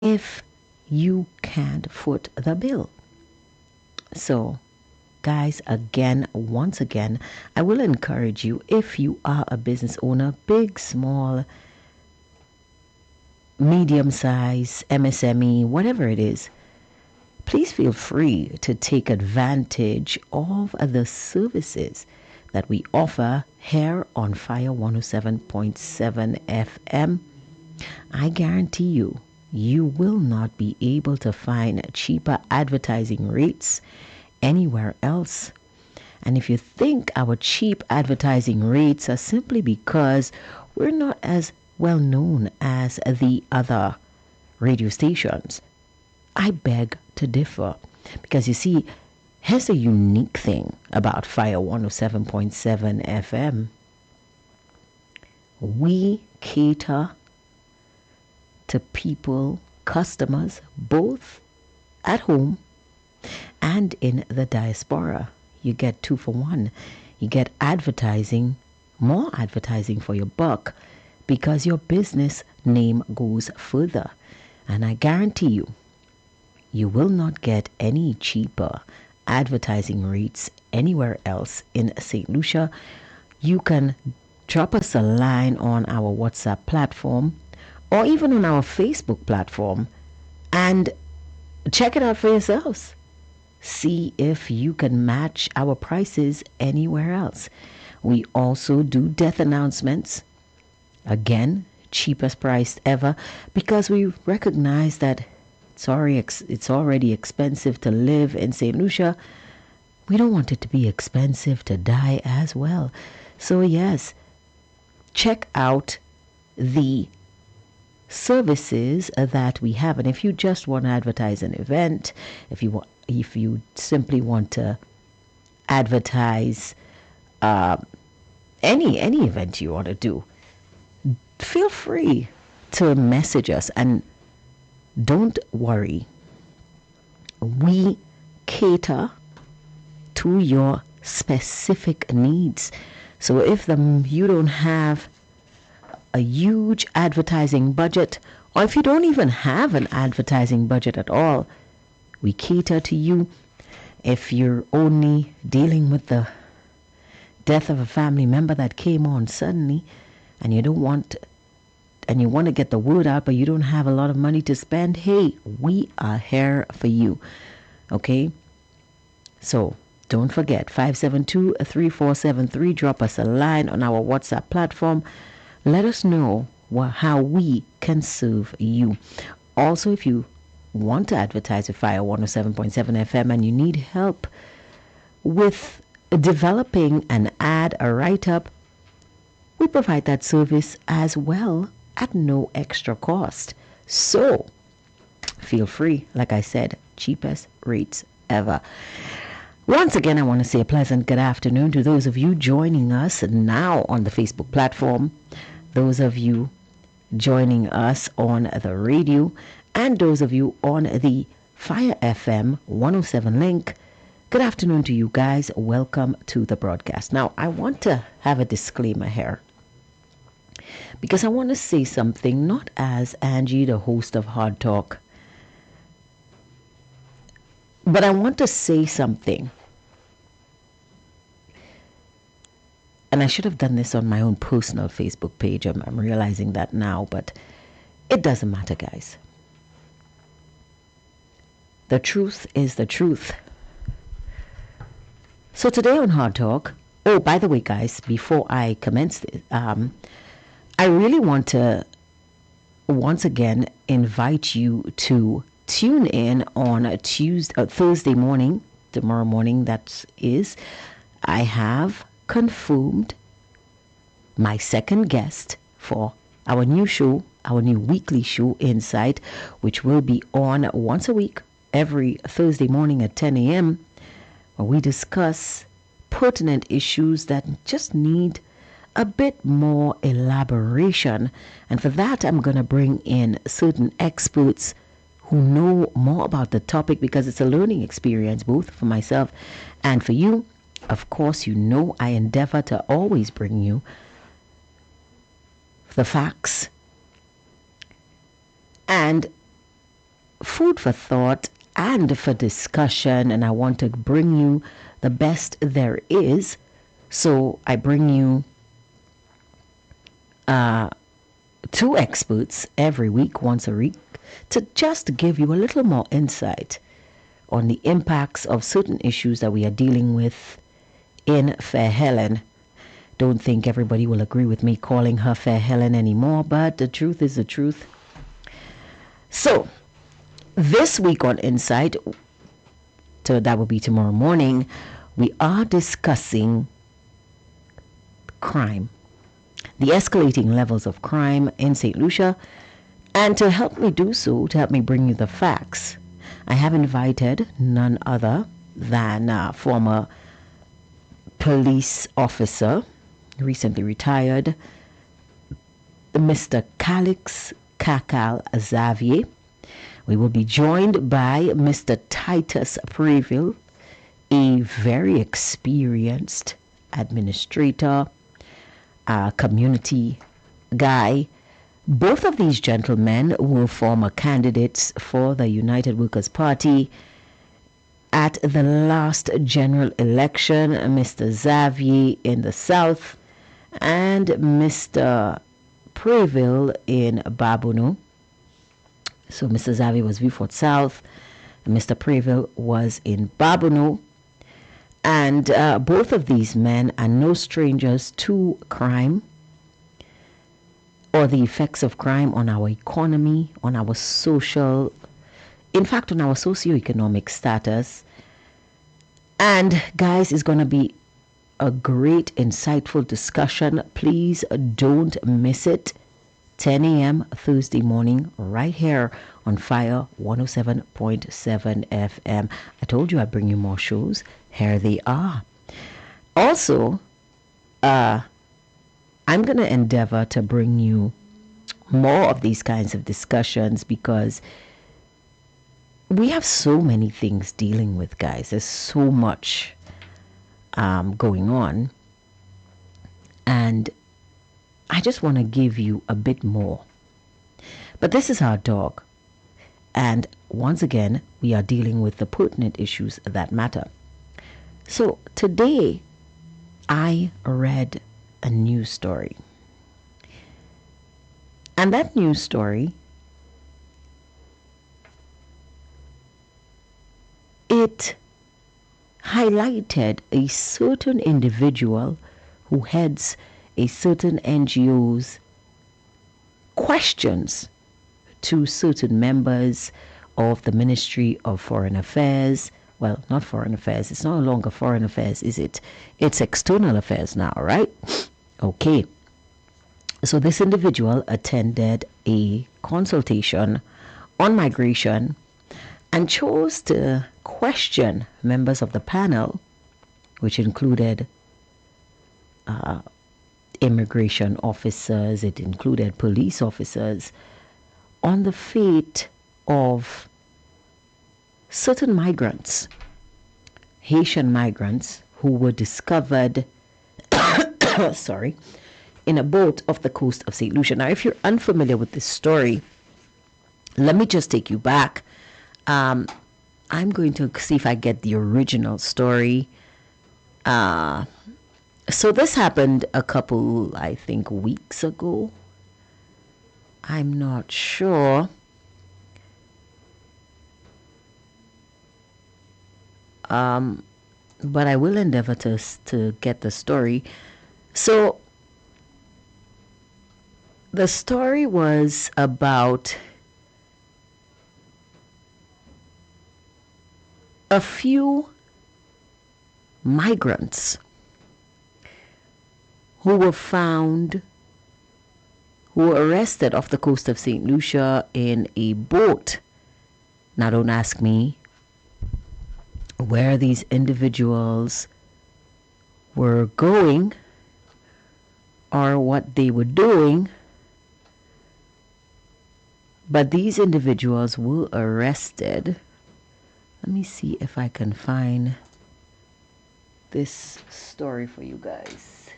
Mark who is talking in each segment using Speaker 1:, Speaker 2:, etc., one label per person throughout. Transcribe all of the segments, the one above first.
Speaker 1: if you can't foot the bill. So, guys, once again, I will encourage you, if you are a business owner, big, small, medium size, MSME, whatever it is, please feel free to take advantage of the services that we offer here on Fire 107.7 FM. I guarantee you, you will not be able to find cheaper advertising rates anywhere else. And if you think our cheap advertising rates are simply because we're not as well known as the other radio stations, I beg to differ. Because you see, here's a unique thing about Fire 107.7 FM. We cater to people, customers, both at home and in the diaspora. You get 2 for 1. You get advertising, more advertising for your buck, because your business name goes further. And I guarantee you, you will not get any cheaper advertising rates anywhere else in St. Lucia. You can drop us a line on our WhatsApp platform or even on our Facebook platform and check it out for yourselves. See if you can match our prices anywhere else. We also do death announcements. Again, cheapest price ever, because we recognize that it's already expensive to live in St. Lucia. We don't want it to be expensive to die as well. So yes, check out the services that we have. And if you just want to advertise an event, if you simply want to advertise any event you want to do, feel free to message us. And don't worry, we cater to your specific needs. So if you don't have a huge advertising budget, or if you don't even have an advertising budget at all, we cater to you. If you're only dealing with the death of a family member that came on suddenly, and you want to get the word out, but you don't have a lot of money to spend, hey, we are here for you. Okay? So don't forget, 572-3473. Drop us a line on our WhatsApp platform. Let us know how we can serve you. Also, if you want to advertise with Fire 107.7 FM and you need help with developing an ad, a write-up, we provide that service as well at no extra cost. So feel free, like I said, cheapest rates ever. Once again, I want to say a pleasant good afternoon to those of you joining us now on the Facebook platform, those of you joining us on the radio, and those of you on the Fire FM 107 link. Good afternoon to you guys. Welcome to the broadcast. Now, I want to have a disclaimer here, because I want to say something, not as Angie, the host of Hardtalk, but I want to say something. And I should have done this on my own personal Facebook page. I'm realizing that now, but it doesn't matter, guys. The truth is the truth. So today on Hardtalk, oh, by the way, guys, before I commence this, I really want to once again invite you to tune in on Thursday morning, tomorrow morning, that is. I have confirmed my second guest for our new show, our new weekly show, Insight, which will be on once a week, every Thursday morning at 10 a.m., where we discuss pertinent issues that just need a bit more elaboration. And for that, I'm going to bring in certain experts who know more about the topic, because it's a learning experience both for myself and for you. Of course, you know I endeavor to always bring you the facts. And food for thought and for discussion, and I want to bring you the best there is. So I bring you two experts every week, once a week, to just give you a little more insight on the impacts of certain issues that we are dealing with in Fair Helen. Don't think everybody will agree with me calling her Fair Helen anymore, but the truth is the truth. So, this week on Insight, so that will be tomorrow morning, we are discussing crime, the escalating levels of crime in St. Lucia. And to help me do so, to help me bring you the facts, I have invited none other than former police officer, recently retired, Mr. Calix Kakal Xavier. We will be joined by Mr. Titus Preville, a very experienced administrator, community guy. Both of these gentlemen were former candidates for the United Workers' Party at the last general election. Mr. Xavier in the south and Mr. Preville in Babonneau. So Mr. Xavier was Vieux-Fort South, and Mr. Preville was in Babonneau. And both of these men are no strangers to crime or the effects of crime on our economy, on our social, in fact, on our socioeconomic status. And guys, it's going to be a great, insightful discussion. Please don't miss it. 10 a.m. Thursday morning, right here on Fire 107.7 FM. I told you I'd bring you more shows. Here they are. Also, I'm going to endeavor to bring you more of these kinds of discussions because we have so many things dealing with, guys. There's so much going on. And I just want to give you a bit more. But this is Hardtalk. And once again, we are dealing with the pertinent issues that matter. So today, I read a news story. And that news story, it highlighted a certain individual who heads a certain NGO's questions to certain members of the Ministry of Foreign Affairs. Well, not Foreign Affairs. It's no longer Foreign Affairs, is it? It's External Affairs now, right? Okay. So this individual attended a consultation on migration and chose to question members of the panel, which included immigration officers, it included police officers, on the fate of certain migrants, Haitian migrants who were discovered in a boat off the coast of St. Lucia. Now, if you're unfamiliar with this story, let me just take you back. I'm going to see if I get the original story. So this happened a couple, I think, weeks ago. I'm not sure. But I will endeavor to get the story. So the story was about a few migrants who were found, who were arrested off the coast of St. Lucia in a boat. Now, don't ask me where these individuals were going or what they were doing, but these individuals were arrested. Let me see if I can find this story for you guys.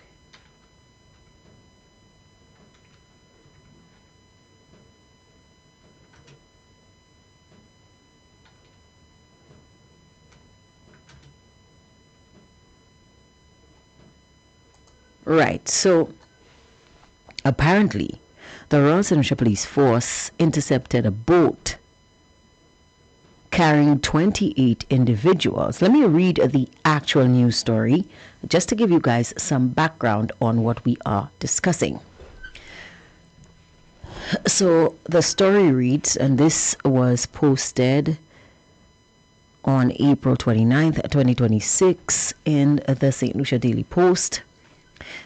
Speaker 1: Right. So apparently, the Royal St. Lucia Police Force intercepted a boat carrying 28 individuals. Let me read the actual news story just to give you guys some background on what we are discussing. So the story reads, and this was posted on April 29th, 2026 in the St. Lucia Daily Post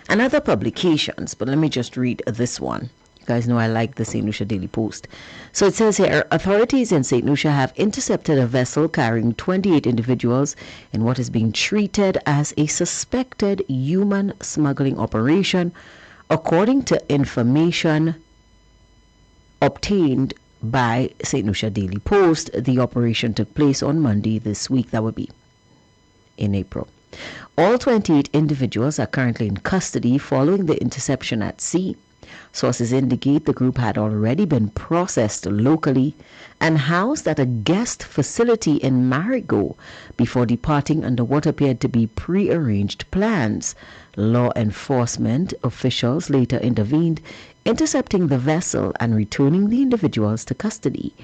Speaker 1: and other publications, but let me just read this one. You guys know I like the St. Lucia Daily Post. So it says here, authorities in St. Lucia have intercepted a vessel carrying 28 individuals in what is being treated as a suspected human smuggling operation, according to information obtained by St. Lucia Daily Post. The operation took place on Monday this week. That would be in April. All 28 individuals are currently in custody following the interception at sea. Sources indicate the group had already been processed locally and housed at a guest facility in Marigot before departing under what appeared to be prearranged plans. Law enforcement officials later intervened, intercepting the vessel and returning the individuals to custody.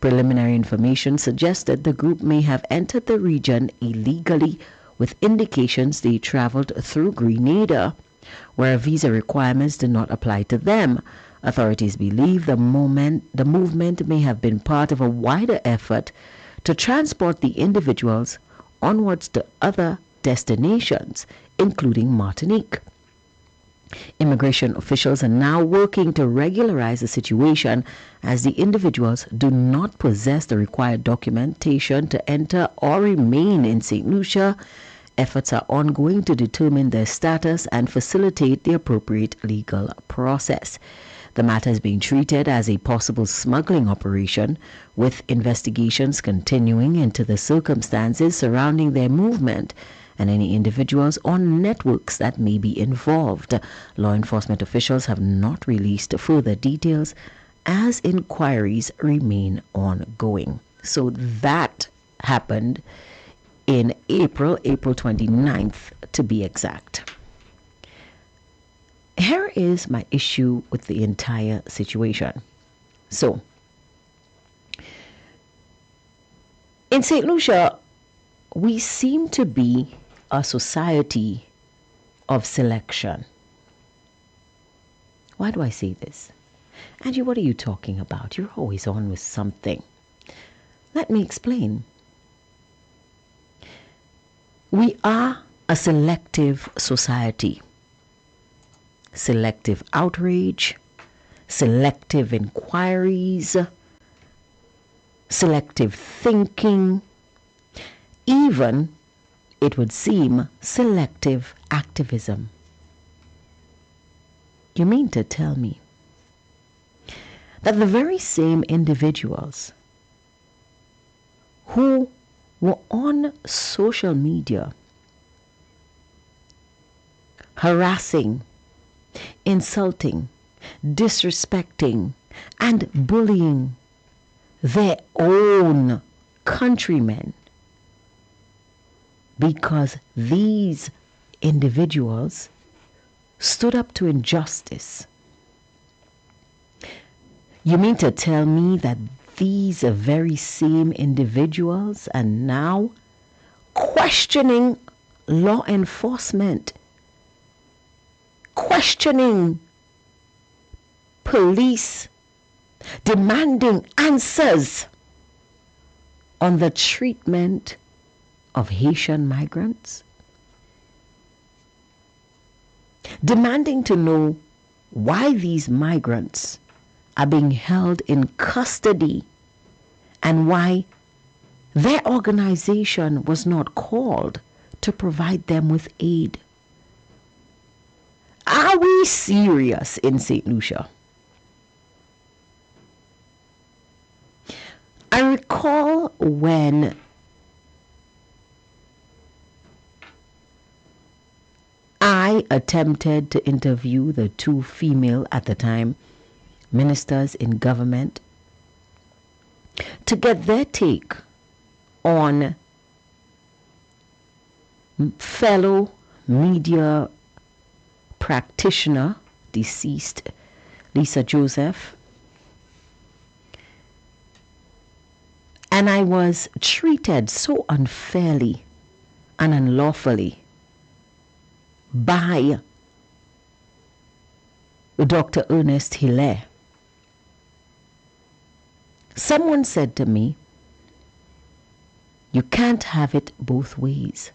Speaker 1: Preliminary information suggested the group may have entered the region illegally, with indications they traveled through Grenada, where visa requirements did not apply to them. Authorities believe the movement may have been part of a wider effort to transport the individuals onwards to other destinations, including Martinique. Immigration officials are now working to regularize the situation, as the individuals do not possess the required documentation to enter or remain in St. Lucia. Efforts are ongoing to determine their status and facilitate the appropriate legal process. The matter is being treated as a possible smuggling operation, with investigations continuing into the circumstances surrounding their movement and any individuals or networks that may be involved. Law enforcement officials have not released further details as inquiries remain ongoing. So that happened in April 29th to be exact. Here is my issue with the entire situation. So, in St. Lucia, we seem to be a society of selection. Why do I say this? Angie, what are you talking about? You're always on with something. Let me explain. We are a selective society. Selective outrage, selective inquiries, selective thinking, even, it would seem, selective activism. You mean to tell me that the very same individuals who were on social media harassing, insulting, disrespecting, and bullying their own countrymen because these individuals stood up to injustice? You mean to tell me that these very same individuals are now questioning law enforcement, questioning police, demanding answers on the treatment of Haitian migrants, demanding to know why these migrants are being held in custody and why their organization was not called to provide them with aid. Are we serious in St. Lucia? I recall when I attempted to interview the two female, at the time, ministers in government to get their take on fellow media practitioner, deceased Lisa Joseph, and I was treated so unfairly and unlawfully by Dr. Ernest Hilaire. Someone said to me, "You can't have it both ways."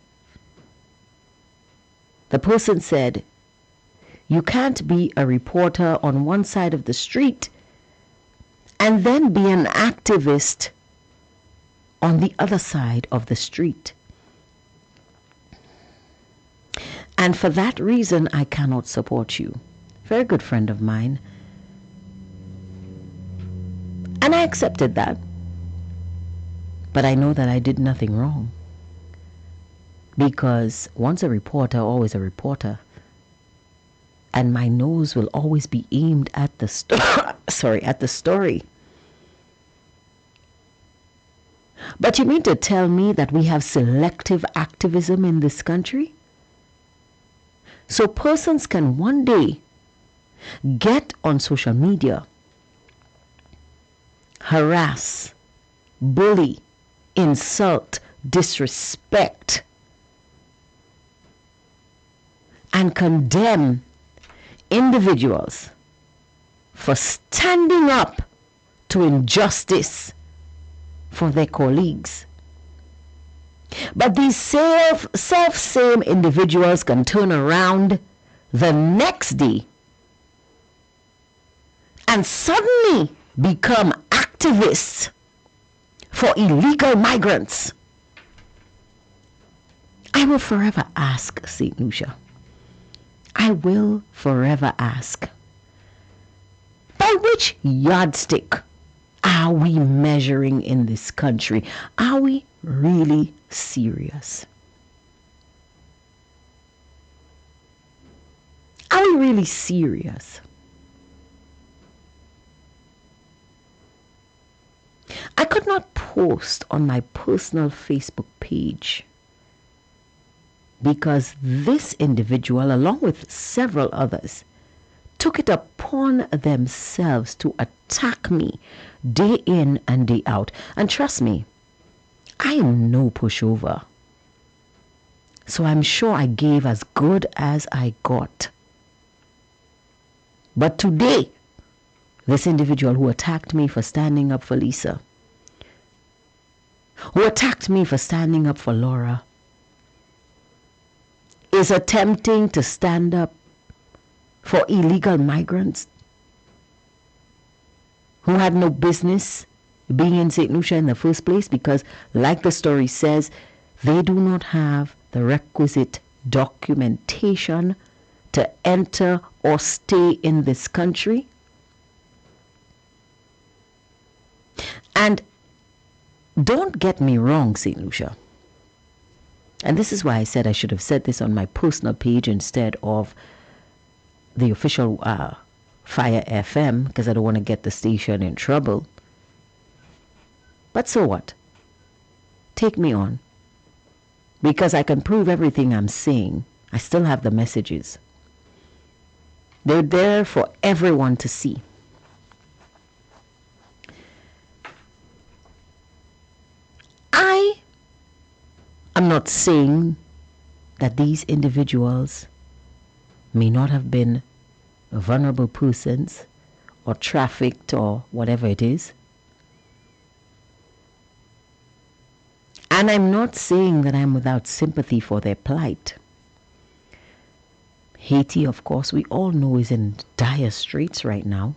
Speaker 1: The person said, "You can't be a reporter on one side of the street and then be an activist on the other side of the street. And for that reason, I cannot support you." Very good friend of mine. And I accepted that. But I know that I did nothing wrong. Because once a reporter, always a reporter. And my nose will always be aimed at the at the story. But you mean to tell me that we have selective activism in this country? So persons can one day get on social media, harass, bully, insult, disrespect, and condemn individuals for standing up to injustice for their colleagues. But these self-same individuals can turn around the next day and suddenly become activists for illegal migrants. I will forever ask, St. Lucia. I will forever ask, by which yardstick are we measuring in this country? Are we really serious? Are we really serious? I could not post on my personal Facebook page because this individual, along with several others, took it upon themselves to attack me day in and day out. And trust me, I am no pushover. So I'm sure I gave as good as I got. But today, this individual who attacked me for standing up for Lisa, who attacked me for standing up for Laura, is attempting to stand up for illegal migrants who had no business being in St. Lucia in the first place because, like the story says, they do not have the requisite documentation to enter or stay in this country. And don't get me wrong, St. Lucia. And this is why I said I should have said this on my personal page instead of the official Fire FM, because I don't want to get the station in trouble. But so what? Take me on. Because I can prove everything I'm saying. I still have the messages. They're there for everyone to see. I'm not saying that these individuals may not have been vulnerable persons or trafficked or whatever it is. And I'm not saying that I'm without sympathy for their plight. Haiti, of course, we all know is in dire straits right now.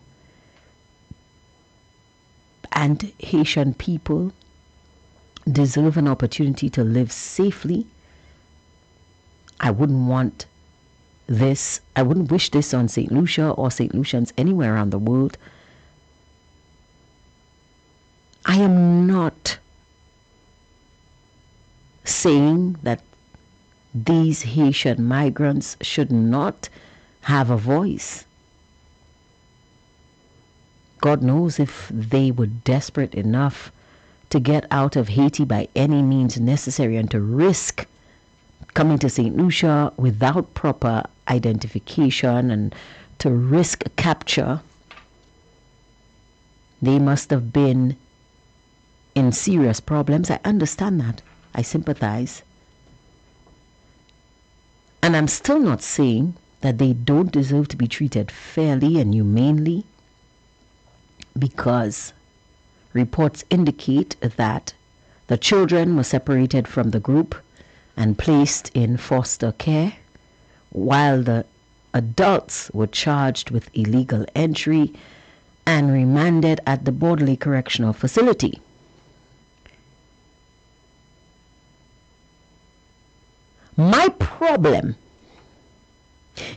Speaker 1: And Haitian people deserve an opportunity to live safely. I wouldn't wish this on St. Lucia or St. Lucians anywhere around the world. I am not saying that these Haitian migrants should not have a voice. God knows if they were desperate enough to get out of Haiti by any means necessary and to risk coming to St. Lucia without proper identification and to risk capture, they must have been in serious problems. I understand that. I sympathize. And I'm still not saying that they don't deserve to be treated fairly and humanely, because reports indicate that the children were separated from the group and placed in foster care, while the adults were charged with illegal entry and remanded at the Borderley Correctional Facility. My problem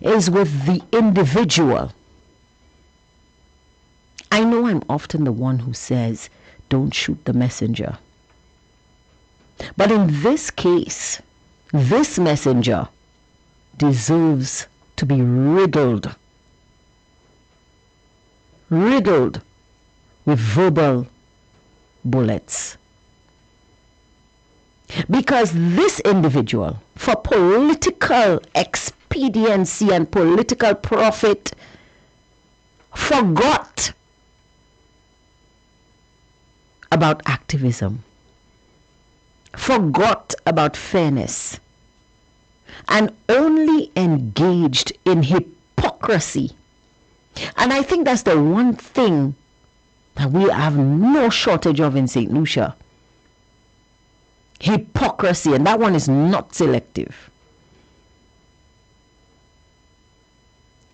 Speaker 1: is with the individual. I know I'm often the one who says, don't shoot the messenger. But in this case, this messenger deserves to be riddled with verbal bullets. Because this individual, for political expediency and political profit, forgot about activism, forgot about fairness, and only engaged in hypocrisy. And I think that's the one thing that we have no shortage of in St. Lucia. Hypocrisy, and that one is not selective.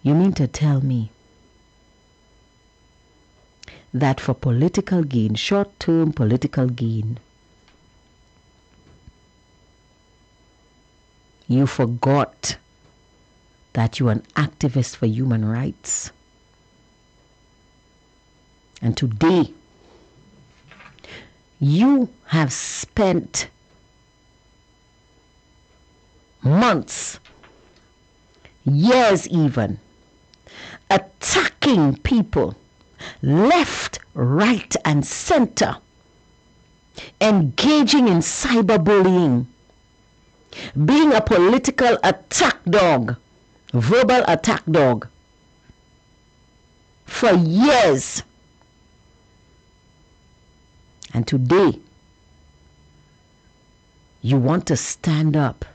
Speaker 1: You mean to tell me that for political gain, short-term political gain, you forgot that you're an activist for human rights? And today, you have spent months, years even, attacking people left, right, and center, engaging in cyberbullying, being a political attack dog, verbal attack dog for years. And today, you want to stand up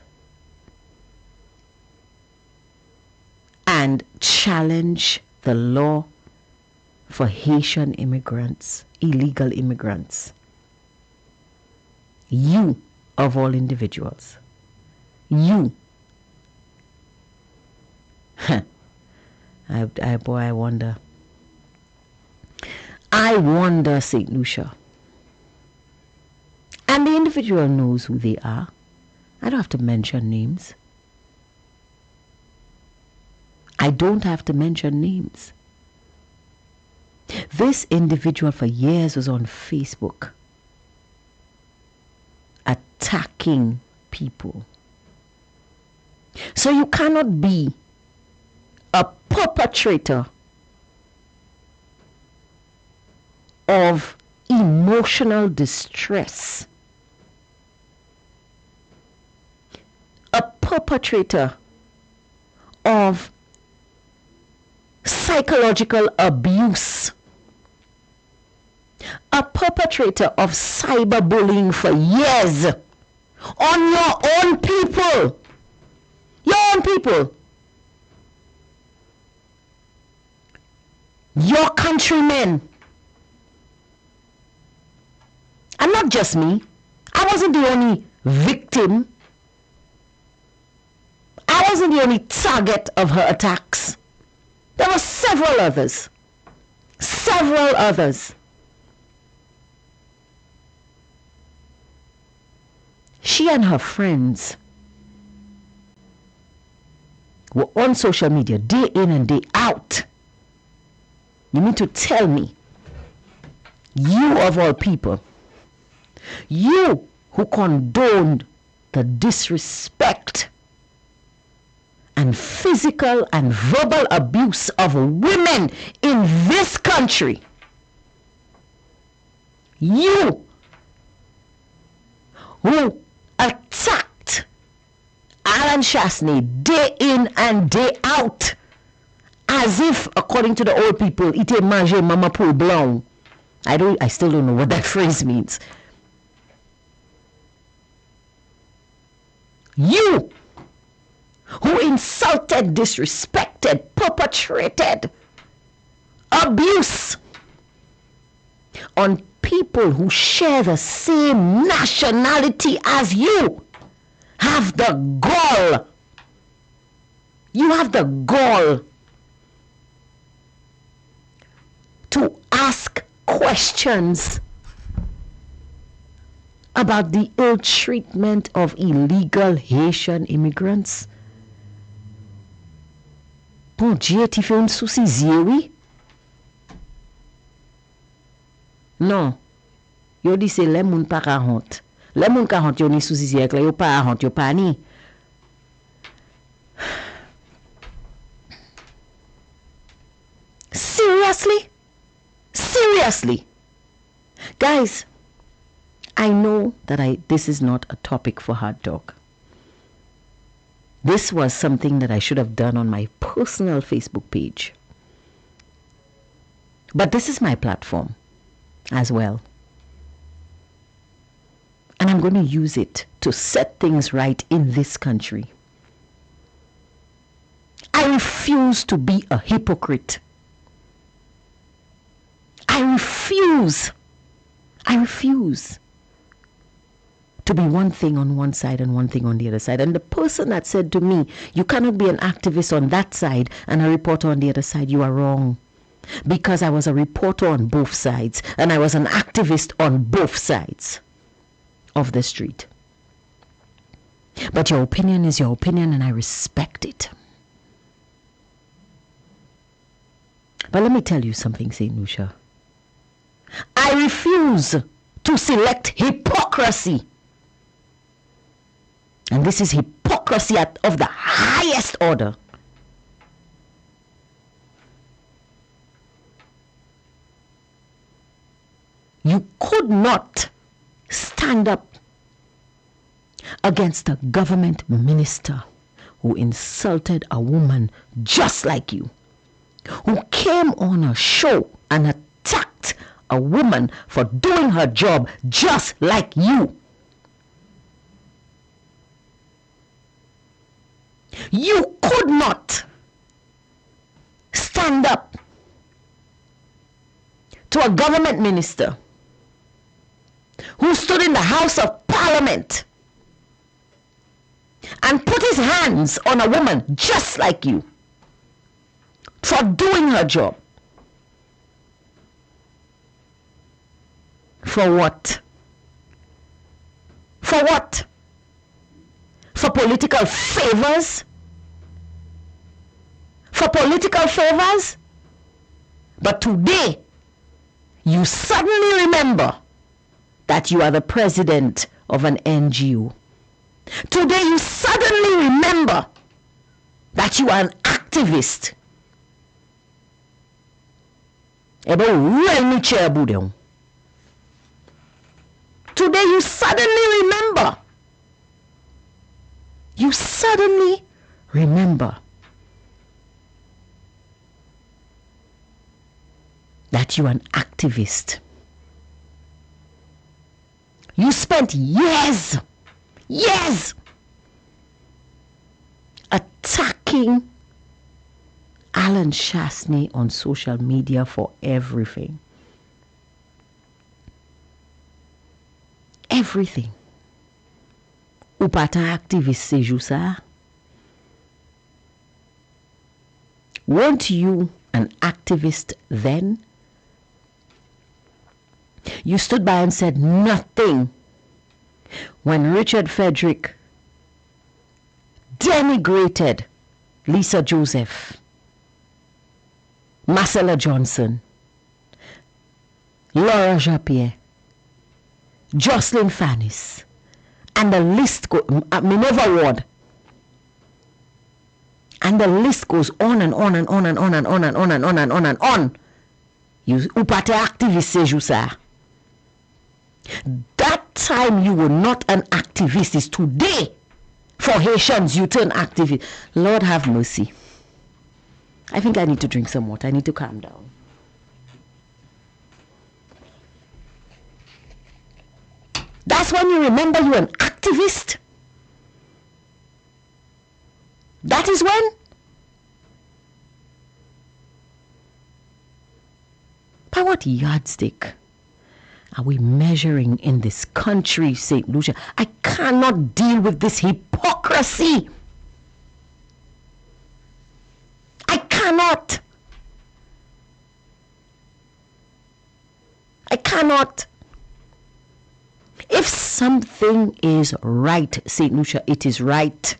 Speaker 1: and challenge the law for Haitian immigrants, illegal immigrants. You, of all individuals, you. I wonder. I wonder, St. Lucia. And the individual knows who they are. I don't have to mention names. I don't have to mention names. This individual for years was on Facebook attacking people. So you cannot be a perpetrator of emotional distress, a perpetrator of psychological abuse, a perpetrator of cyberbullying for years on your own people. Your own people. Your countrymen. And not just me. I wasn't the only victim. I wasn't the only target of her attacks. There were several others. Several others. She and her friends were on social media day in and day out. You mean to tell me, you of all people, you who condoned the disrespect and physical and verbal abuse of women in this country, you who attacked Shasney day in and day out, as if, according to the old people, ite mange mama pour blanc. I still don't know what that phrase means. You who insulted, disrespected, perpetrated abuse on people who share the same nationality as you have the gall. You have the gall to ask questions about the ill treatment of illegal Haitian immigrants. Bon Dieu, tu fais un souci, oui? Non. Yo di se le moun pa ka honte. Le moun ka honte yo ni souci ek la, yo pa honte, yo pa ni. Seriously? Seriously? Guys, I know that this is not a topic for Hardtalk. This was something that I should have done on my personal Facebook page. But this is my platform as well. And I'm going to use it to set things right in this country. I refuse to be a hypocrite. I refuse to be one thing on one side and one thing on the other side. And the person that said to me, you cannot be an activist on that side and a reporter on the other side, you are wrong. Because I was a reporter on both sides and I was an activist on both sides of the street. But your opinion is your opinion and I respect it. But let me tell you something, St. Lucia. I refuse to select hypocrisy. And this is hypocrisy of the highest order. You could not stand up against a government minister who insulted a woman just like you, who came on a show and attacked a woman for doing her job just like you. You could not stand up to a government minister who stood in the House of Parliament and put his hands on a woman just like you for doing her job. For what? For what? For political favors? For political favors? But today, you suddenly remember that you are the president of an NGO. Today, you suddenly remember that you are an activist. Today, you suddenly remember. You suddenly remember that you are an activist. You spent years attacking Alan Shasney on social media for everything. Everything. Ou pas tan activiste se jou sa? Weren't you an activist then? You stood by and said nothing when Richard Frederick denigrated Lisa Joseph, Marcella Johnson, Laura Jappier, Jocelyn Fannis, and the list goes, Minerva Ward, and the list goes on and on and on and on and on and on and on and on and on. You upate activist se jou sa. That time you were not an activist is today. For Haitians, you turn activist. Lord have mercy. I think I need to drink some water. I need to calm down. That's when you remember you're an activist. That is when. By what yardstick are we measuring in this country, St. Lucia? I cannot deal with this hypocrisy. I cannot. I cannot. If something is right, St. Lucia, it is right.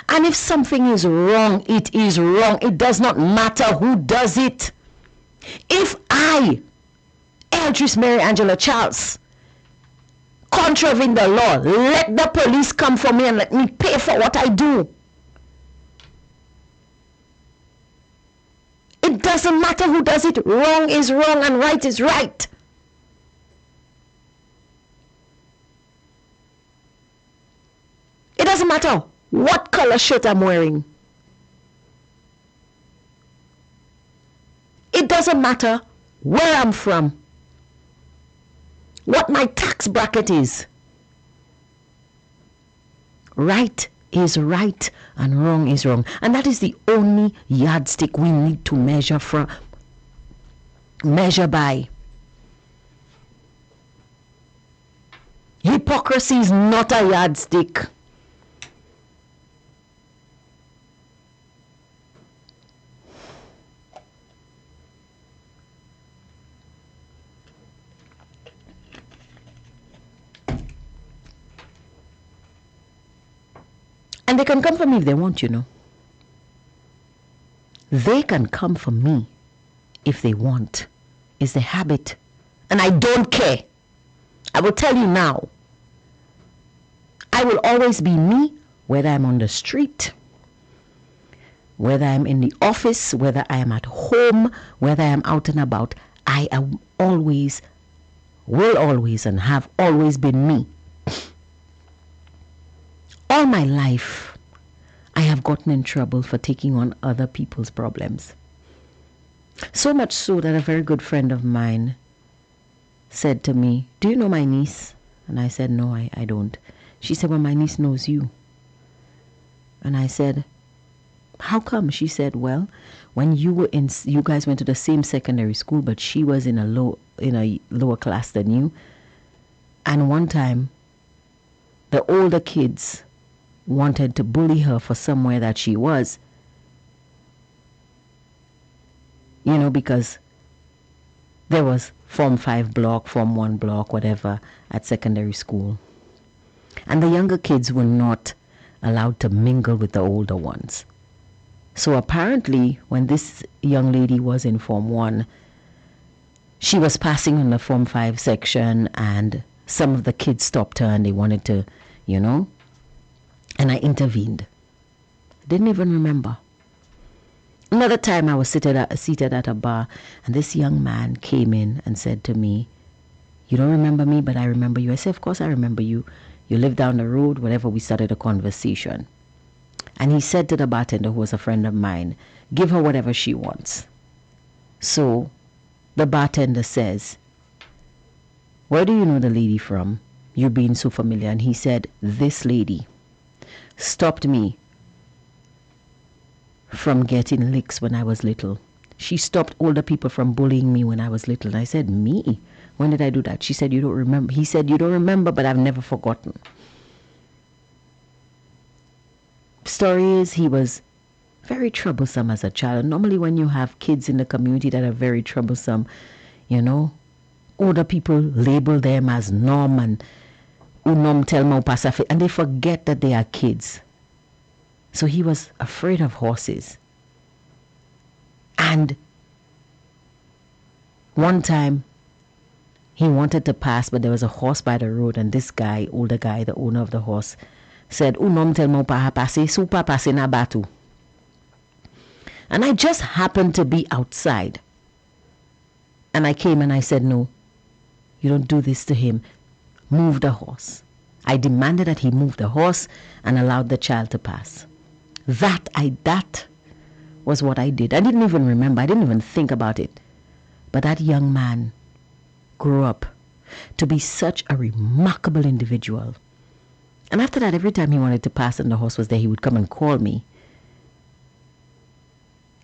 Speaker 1: And if something is wrong, it is wrong. It does not matter who does it. If I, Eldris Mary Angela Charles, contravene the law, let the police come for me and let me pay for what I do. It doesn't matter who does it. Wrong is wrong and right is right. It doesn't matter what color shirt I'm wearing. It doesn't matter where I'm from, what my tax bracket is. Right is right and wrong is wrong. And that is the only yardstick we need to measure by. Hypocrisy is not a yardstick. And they can come for me if they want, you know. They can come for me if they want. It's the habit. And I don't care. I will tell you now. I will always be me, whether I'm on the street, whether I'm in the office, whether I am at home, whether I'm out and about. I am always, will always, and have always been me. All my life, I have gotten in trouble for taking on other people's problems. So much so that a very good friend of mine said to me, "Do you know my niece?" And I said, "No, I don't." She said, "Well, my niece knows you." And I said, "How come?" She said, "Well, when you guys went to the same secondary school, but she was in a lower class than you. And one time, the older kids wanted to bully her for somewhere that she was, because there was Form 5 block, Form 1 block, whatever, at secondary school. And the younger kids were not allowed to mingle with the older ones. So apparently, when this young lady was in Form 1, she was passing on the Form 5 section, and some of the kids stopped her and they wanted to, and I intervened. Didn't even remember. Another time I was seated at a bar, and this young man came in and said to me, "You don't remember me, but I remember you." I said, "Of course I remember you. You live down the road," whatever. We started a conversation. And he said to the bartender, who was a friend of mine, "Give her whatever she wants." So the bartender says, "Where do you know the lady from? You're being so familiar." And he said, "This lady stopped me from getting licks when I was little. She stopped older people from bullying me when I was little." And I said, "Me? When did I do that?" She said, "You don't remember." He said, "You don't remember, but I've never forgotten." Story is, he was very troublesome as a child. Normally when you have kids in the community that are very troublesome, older people label them as norm and unom telma pasafe, and they forget that they are kids. So he was afraid of horses. And one time he wanted to pass, but there was a horse by the road, and this guy, older guy, the owner of the horse, said, "Unom telma paha pase, supa pase na batu." And I just happened to be outside. And I came and I said, "No, you don't do this to him. Move the horse." I demanded that he move the horse and allowed the child to pass. That was what I did. I didn't even remember. I didn't even think about it. But that young man grew up to be such a remarkable individual. And after that, every time he wanted to pass and the horse was there, he would come and call me.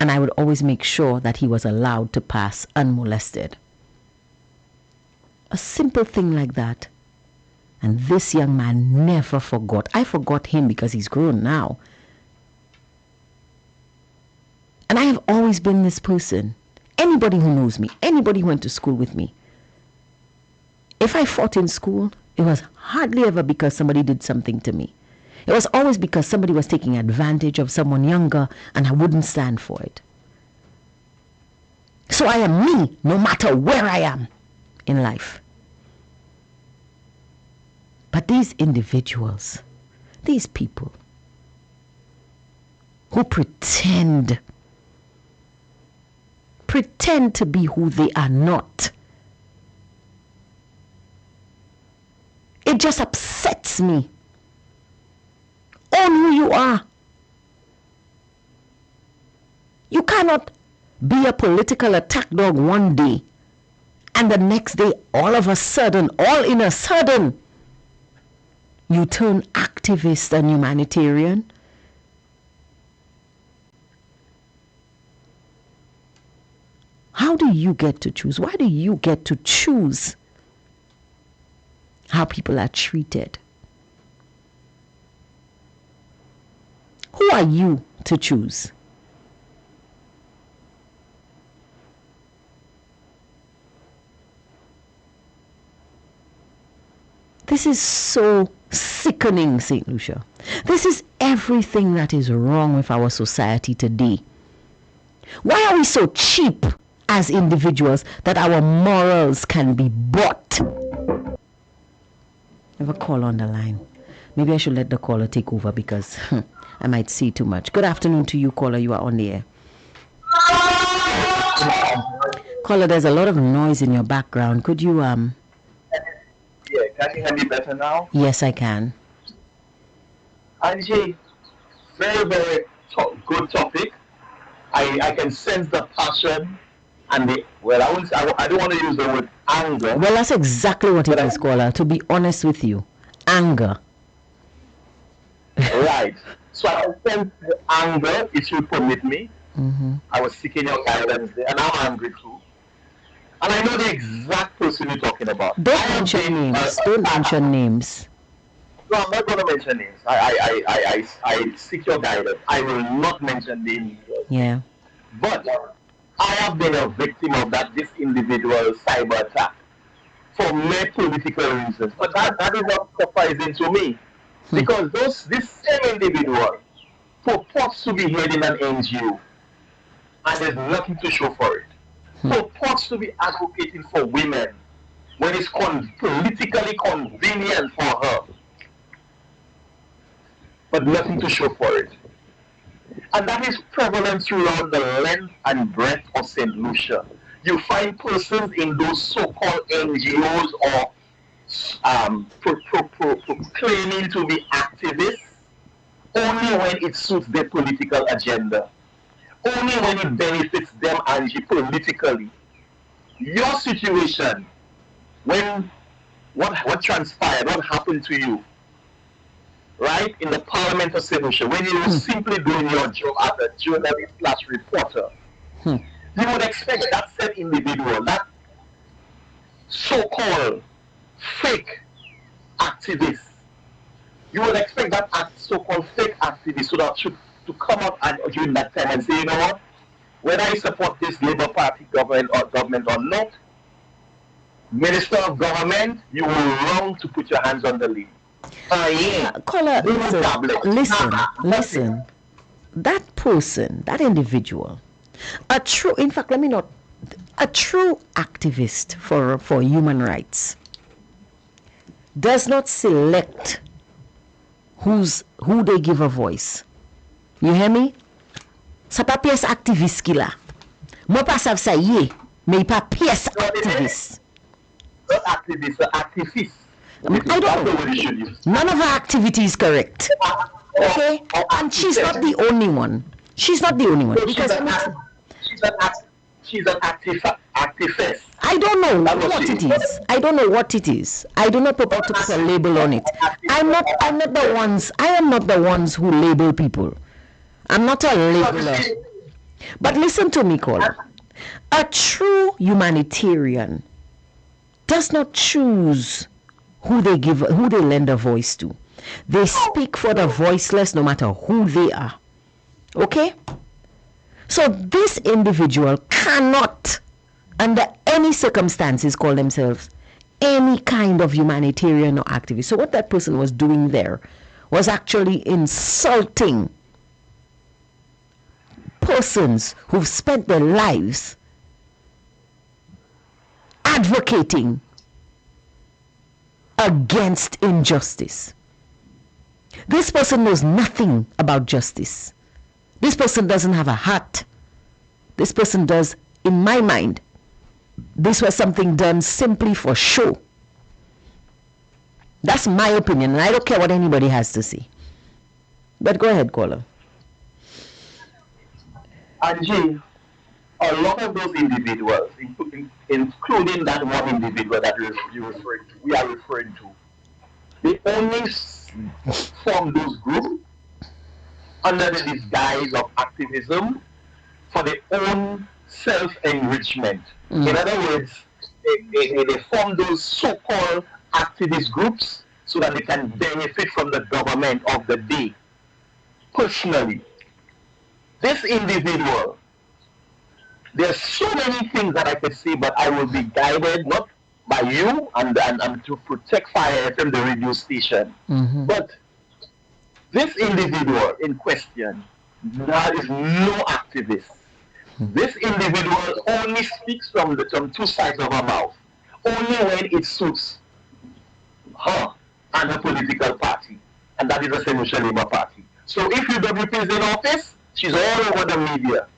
Speaker 1: And I would always make sure that he was allowed to pass unmolested. A simple thing like that. And this young man never forgot. I forgot him because he's grown now. And I have always been this person. Anybody who knows me, anybody who went to school with me, if I fought in school, it was hardly ever because somebody did something to me. It was always because somebody was taking advantage of someone younger and I wouldn't stand for it. So I am me, no matter where I am in life. But these individuals, these people who pretend to be who they are not, it just upsets me. Own who you are. You cannot be a political attack dog one day and the next day all in a sudden, you turn activist and humanitarian. How do you get to choose? Why do you get to choose how people are treated? Who are you to choose? This is so sickening, St. Lucia. This is everything that is wrong with our society today. Why are we so cheap as individuals that our morals can be bought? I have a call on the line. Maybe I should let the caller take over because I might see too much. Good afternoon to you, caller. You are on the air. Caller, there's a lot of noise in your background. Could you
Speaker 2: Yeah, can you hear me better now?
Speaker 1: Yes, I can.
Speaker 2: Angie, very, very good topic. I can sense the passion and I don't want to use the word anger.
Speaker 1: Well, that's exactly what it is, caller. To be honest with you, anger.
Speaker 2: Right. So I sense the anger, if you permit me.
Speaker 1: Mm-hmm.
Speaker 2: I was seeking your guidance there, and I'm angry too. And I know the exact person you're talking about.
Speaker 1: Don't mention names. Don't mention names.
Speaker 2: No, I'm not going to mention names. I seek your guidance. I will not mention names.
Speaker 1: Yeah.
Speaker 2: But I have been a victim of this individual cyber attack for many political reasons. But that is not surprising to me. Because this same individual purports to be heading an NGO and there's nothing to show for it. Purports to be advocating for women when it's politically convenient for her. But nothing to show for it. And that is prevalent throughout the length and breadth of St. Lucia. You find persons in those so-called NGOs or claiming to be activists only when it suits their political agenda. Only when it benefits them and politically. Your situation, when what transpired, what happened to you, right, in the Parliament of St. Lucia, when you were simply doing your job as a journalist/reporter, you would expect that said individual, that so-called fake activist, you would expect that so-called fake activist to come out during that time and say, you know what, whether I support this Labour Party government or not, Minister of Government, you will wrong to put your hands on the lead. Yeah.
Speaker 1: Caller, listen. That person, that individual, a true activist for human rights does not select who they give a voice. You hear me? Sa pa pièce activiste ki la. Moi pas sav sa yé, mais pa pièce activiste.
Speaker 2: Not activist, activist.
Speaker 1: I
Speaker 2: That's
Speaker 1: don't
Speaker 2: the
Speaker 1: know.
Speaker 2: word you should use.
Speaker 1: None of her activity is correct. Okay? And she's not the only one. She's not the only one.
Speaker 2: So
Speaker 1: Because
Speaker 2: she's an act, she's an activist.
Speaker 1: I don't know
Speaker 2: That's what
Speaker 1: what
Speaker 2: she
Speaker 1: it
Speaker 2: is.
Speaker 1: is. I don't know what it is. I do not purport to put a label on it. I'm not I am not the ones who label people. I'm not a labeler. But listen to me, caller. A true humanitarian does not choose who they lend a voice to. They speak for the voiceless no matter who they are. Okay? So this individual cannot, under any circumstances, call themselves any kind of humanitarian or activist. So what that person was doing there was actually insulting persons who've spent their lives advocating against injustice. This person knows nothing about justice. This person doesn't have a heart. This person does, in my mind, this was something done simply for show. That's my opinion, and I don't care what anybody has to say. But go ahead, caller.
Speaker 2: Angie, a lot of those individuals, including that one individual that we are referring to, they only form those groups under the disguise of activism for their own self-enrichment. In other words, they form those so-called activist groups so that they can benefit from the government of the day. Personally, this individual, there's so many things that I could say, but I will be guided not by you and to protect Fire FM, the radio station. But this individual in question is no activist. This individual only speaks from two sides of her mouth, only when it suits her and her political party, and that is the Senucia Labour Party. So if UWP is in office, she's all over the media.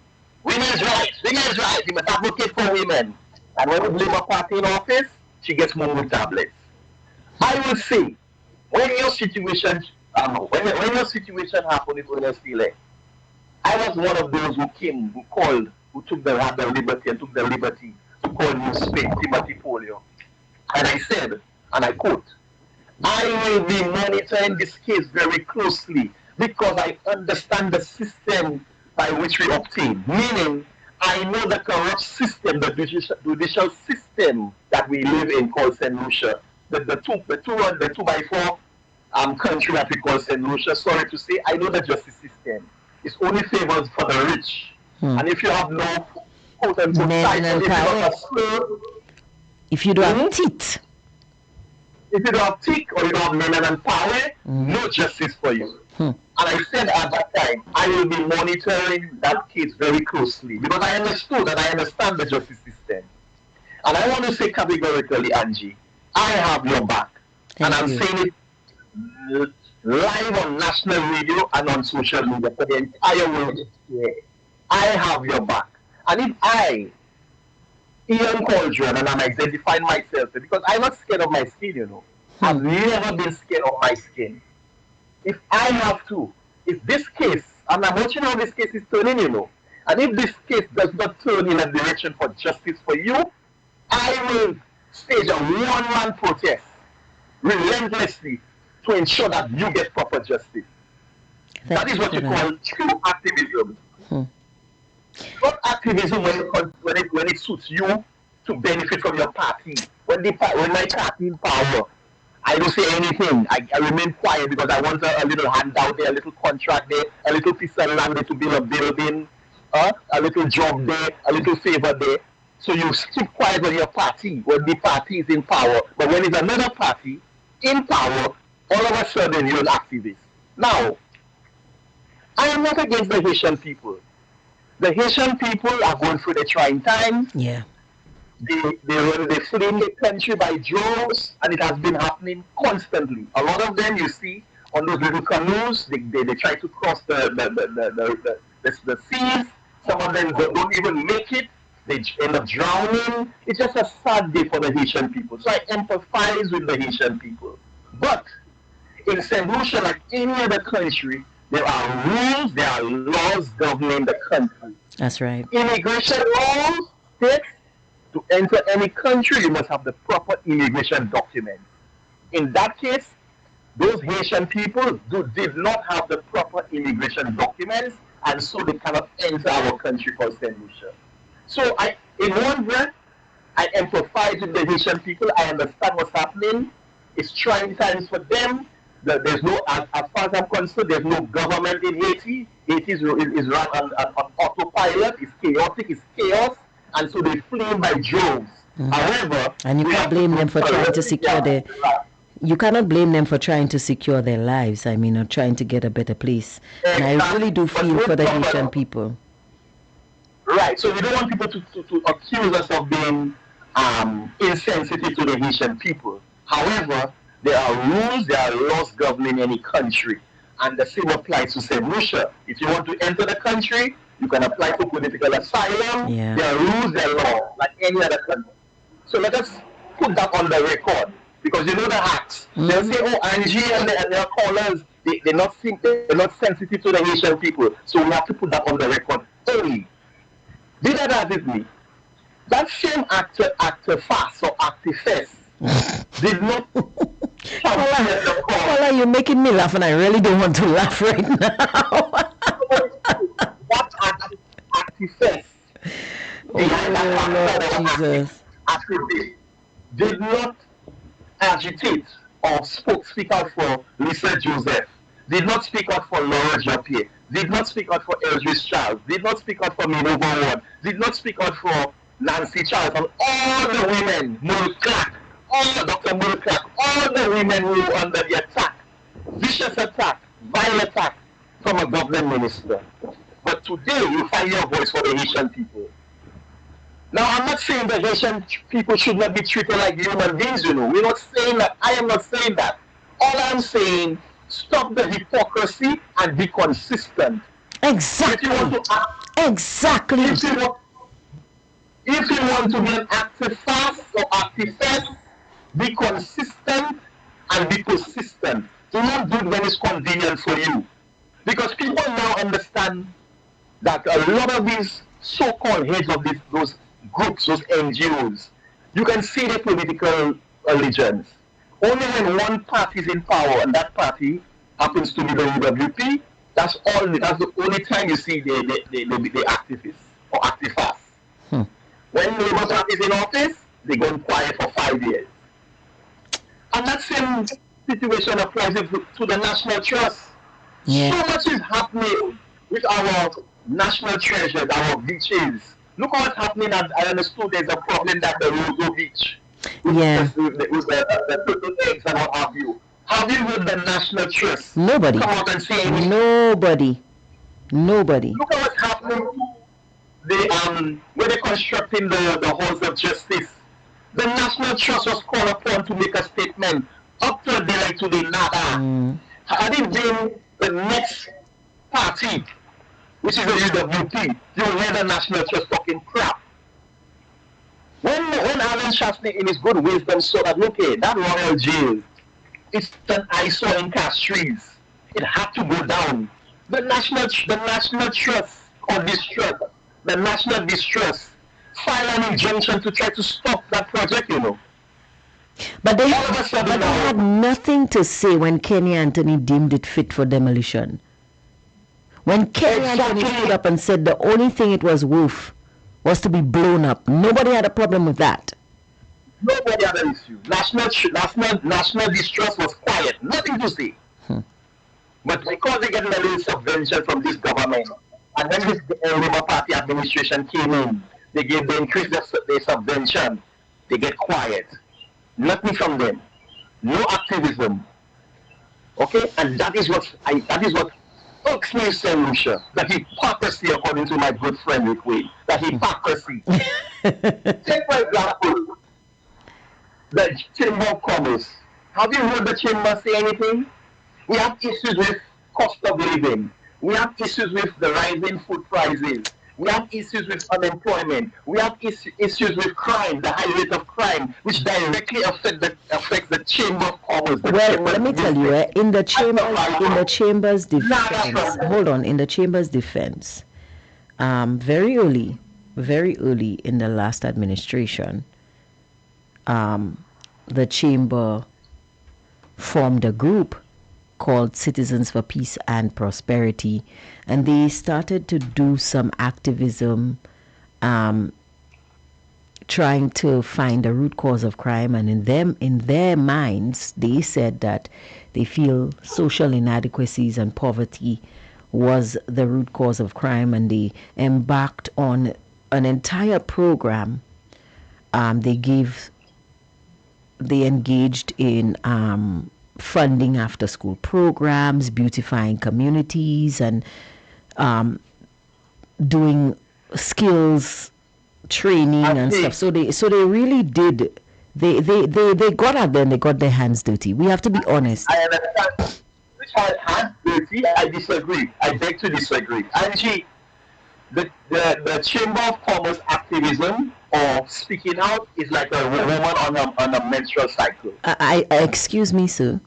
Speaker 2: Women's rights, you must advocate for women. And when the Labour Party in office, she gets more tablets. I would say, when your situation happened with William Steele, I was one of those who took the liberty to call you Timothy Polio. And I said, and I quote, I will be monitoring this case very closely because I understand the system by which we obtain. Meaning, I know the corrupt system, the judicial system that we live in called St. Lucia. The 2x4 country that we call St. Lucia. Sorry to say, I know the justice system. It's only favors for the rich. And if you have no quote unquote
Speaker 1: if you don't have teeth.
Speaker 2: If you don't have teeth or you don't have men and power, no justice for you. And I said at that time, I will be monitoring that case very closely because I understood and I understand the justice system. And I want to say categorically, Angie, I have your back. And I'm saying it live on national radio and on social media for the entire world. I have your back. And if I, Ian Cauldron, and I'm identifying myself, because I'm not scared of my skin, I've never been scared of my skin. If I have to, if this case, and I'm watching how this case is turning, and if this case does not turn in a direction for justice for you, I will stage a one-man protest relentlessly to ensure that you get proper justice. That is what you call true activism. Not activism when it suits you to benefit from your party. When my party in power, I don't say anything. I remain quiet because I want a little handout there, a little contract there, a little piece of land there to build a building, a little job there, a little favor there. So you keep quiet when your party, when the party is in power. But when it's another party in power, all of a sudden you're an activist. Now, I am not against the Haitian people. The Haitian people are going through the trying times.
Speaker 1: Yeah.
Speaker 2: They flee the country by droves, and it has been happening constantly. A lot of them, you see, on those little canoes, they try to cross the seas. Some of them don't even make it. they end up drowning. It's just a sad day for the Haitian people. So I empathize with the Haitian people. But in St. Lucia, like any other country, there are rules, there are laws governing the country.
Speaker 1: That's right.
Speaker 2: Immigration laws state to enter any country, you must have the proper immigration documents. In that case, those Haitian people did not have the proper immigration documents, and so they cannot enter our country called St. Lucia. So in one breath, I empathize with the Haitian people. I understand what's happening. It's trying times for them. There's no, as far as I'm concerned, there's no government in Haiti. Haiti is run on autopilot. It's chaotic. It's chaos, and so they flee by droves. However,
Speaker 1: and you can't blame them for trying to secure their. You cannot blame them for trying to secure their lives. I mean, or trying to get a better place. And I really do feel for the Haitian people.
Speaker 2: Right. So we don't want people to accuse us of being insensitive to the Haitian people. However, there are rules, there are laws governing any country. And the same applies to St. Lucia. If you want to enter the country, you can apply for political asylum.
Speaker 1: Yeah.
Speaker 2: There are rules, there are laws, like any other country. So let us put that on the record. Because you know the hacks. They'll say, oh, Angie and their callers, they're not sensitive to the Haitian people. So we have to put that on the record early. Did that with me? That same actor Fast or Actifest did not
Speaker 1: Paula, you're making me laugh and I really don't want to laugh right now.
Speaker 2: What Actifest?
Speaker 1: Oh, Lord Jesus.
Speaker 2: Did not agitate or speak out for Lisa Joseph, did not speak out for Laura Jappier, did not speak out for Eldridge Charles, did not speak out for Minova Ward, did not speak out for Nancy Charles, and all the women, Dr. Mulclack, all the women who were under the attack, vicious attack, violent attack from a government minister. But today you find your voice for the Haitian people. Now, I'm not saying the Haitian people should not be treated like human beings, you know. We're not saying that. I am not saying that. All I'm saying, stop the hypocrisy and be consistent.
Speaker 1: Exactly.
Speaker 2: If you want to act,
Speaker 1: exactly.
Speaker 2: If you want to be an active fast or activist, be consistent and be persistent. Do not do it when it's convenient for you. Because people now understand that a lot of these so-called heads of those groups, those NGOs, you can see their political allegiance. Only when one party is in power and that party happens to be the UWP, that's the only time you see the activists or activists. When Labour Party is in office, they go quiet for 5 years. And that same situation applies to the National Trust.
Speaker 1: Yeah.
Speaker 2: So much is happening with our national treasures, our beaches. Look at what's happening. I understood there's a problem at the Roseau Beach.
Speaker 1: Yeah.
Speaker 2: With the turtle eggs and what have you. Have you heard the National Trust
Speaker 1: Nobody.
Speaker 2: come out and say anything?
Speaker 1: Nobody.
Speaker 2: Look at what's happening. When they're constructing the Halls of Justice, the National Trust was called upon to make a statement. Up to a day like today, nada. Had it been the next party, which is the UWP, you will hear the National Trust talking crap. When Alan Shastney in his good wisdom saw that, okay, that royal jail, it's an eyesore in Castries. It had to go down. The National Trust or Distrust, the National Distrust, file an injunction to try to stop that project, you know.
Speaker 1: But they had nothing to say when Kenny Anthony deemed it fit for demolition. When Kenny Anthony stood up and said the only thing it was worth was to be blown up, nobody had a problem with that.
Speaker 2: Nobody had an issue. National Distrust was quiet, nothing to say. But because they get a little subvention from this government, and when this Labour Party administration came in, they increased their subvention. They get quiet. Nothing from them. No activism. Okay? And that is what irks me, St. Lucia. That hypocrisy, according to my good friend Rick Wade. That hypocrisy. Take for example, the Chamber of Commerce. Have you heard the Chamber say anything? We have issues with cost of living. We have issues with the rising food prices. We have issues with unemployment. We have issues with crime, the high rate of crime, which directly affects the chamber of commerce, the
Speaker 1: Well,
Speaker 2: chamber's
Speaker 1: let me tell you,
Speaker 2: business.
Speaker 1: in the
Speaker 2: That's the
Speaker 1: chamber's
Speaker 2: Nada
Speaker 1: defense,
Speaker 2: from them.
Speaker 1: hold on, in the chamber's defense, very early in the last administration, the chamber formed a group called Citizens for Peace and Prosperity, and they started to do some activism, um, trying to find the root cause of crime. And in their minds, they said that they feel social inadequacies and poverty was the root cause of crime, and they embarked on an entire program. They gave they engaged in funding after school programs, beautifying communities, and doing skills training
Speaker 2: I
Speaker 1: and stuff.
Speaker 2: see.
Speaker 1: So they really did. They got out there and they got their hands dirty. We have to be honest.
Speaker 2: I understand. Which has dirty. I disagree. I beg to disagree. Angie, the Chamber of Commerce activism or speaking out is like a woman on a menstrual cycle.
Speaker 1: Excuse me, sir.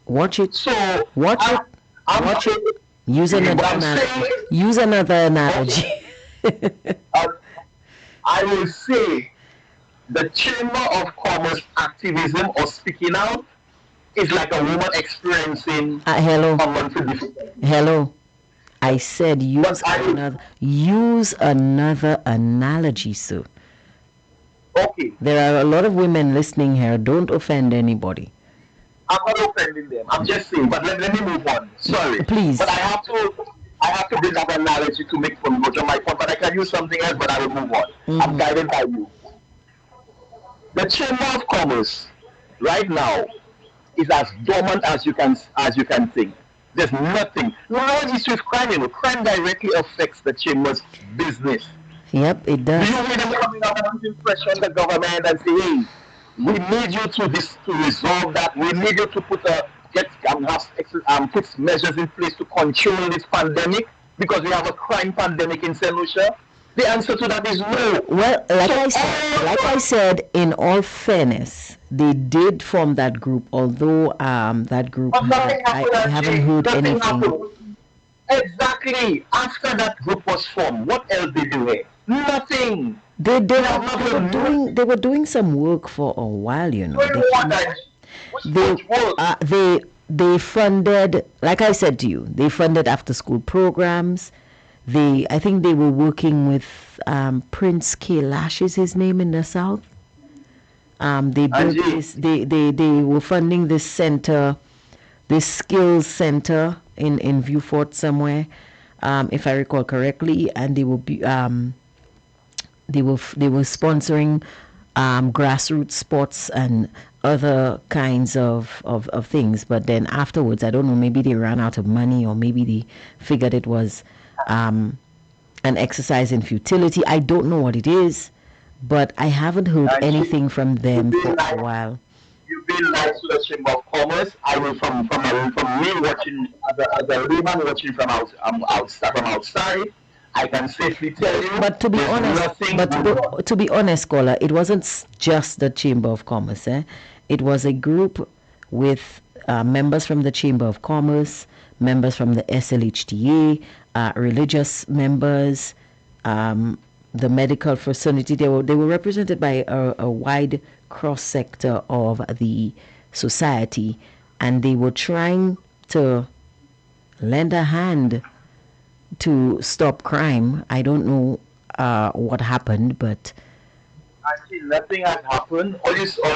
Speaker 1: Watch it.
Speaker 2: So
Speaker 1: Watch it.
Speaker 2: I'm
Speaker 1: Watch it. Use
Speaker 2: what
Speaker 1: another
Speaker 2: I'm
Speaker 1: analogy.
Speaker 2: saying.
Speaker 1: Use another analogy.
Speaker 2: Uh, I will say the Chamber of Commerce activism or speaking out is like a woman experiencing
Speaker 1: Hello.
Speaker 2: a monthly difficulty.
Speaker 1: Hello. I said
Speaker 2: But
Speaker 1: use another analogy, sir.
Speaker 2: okay,
Speaker 1: There are a lot of women listening here. Don't offend anybody.
Speaker 2: I'm not offending them. I'm just saying. But let me move on. Sorry,
Speaker 1: Please.
Speaker 2: but I have to bring up an analogy to make from go to my point. But I can use something else. But I will move on. I'm guided by you. The Chamber of Commerce right now is as dormant as you can think. There's nothing. No one is with crime. You know, crime directly affects the chamber's business.
Speaker 1: Yep, it
Speaker 2: Do
Speaker 1: does.
Speaker 2: you hear them coming out and putting pressure on the government and say, hey, we need you to resolve that. We need you to put measures in place to control this pandemic because we have a crime pandemic in Saint Lucia? The answer to that is no.
Speaker 1: Well, like I said, in all fairness, they did form that group. Although that group,
Speaker 2: But nothing happened.
Speaker 1: I haven't heard
Speaker 2: Nothing
Speaker 1: anything.
Speaker 2: happened. Exactly. After that group was formed, what else did you hear? Nothing.
Speaker 1: They were doing some work for a while, you know. They
Speaker 2: Which work?
Speaker 1: they funded, like I said to you, they funded after school programs. I think they were working with Prince Kailash is his name in the South. They built
Speaker 2: Angie.
Speaker 1: this. They were funding this center, this skills center in Viewfort somewhere, if I recall correctly, and they were sponsoring grassroots sports and other kinds of things. But then afterwards, I don't know, maybe they ran out of money or maybe they figured it was an exercise in futility. I don't know what it is, but I haven't heard anything from them for a while.
Speaker 2: You've been nice to the Chamber of Commerce. I will from me watching as a layman watching from outside. I can safely tell you.
Speaker 1: But to be
Speaker 2: there's
Speaker 1: honest,
Speaker 2: nothing going on.
Speaker 1: to be honest, scholar, it wasn't just the Chamber of Commerce. It was a group with members from the Chamber of Commerce, members from the SLHTA, religious members, the medical fraternity. They were represented by a wide cross sector of the society, and they were trying to lend a hand to stop crime. I don't know what happened, but
Speaker 2: Actually, nothing has happened. All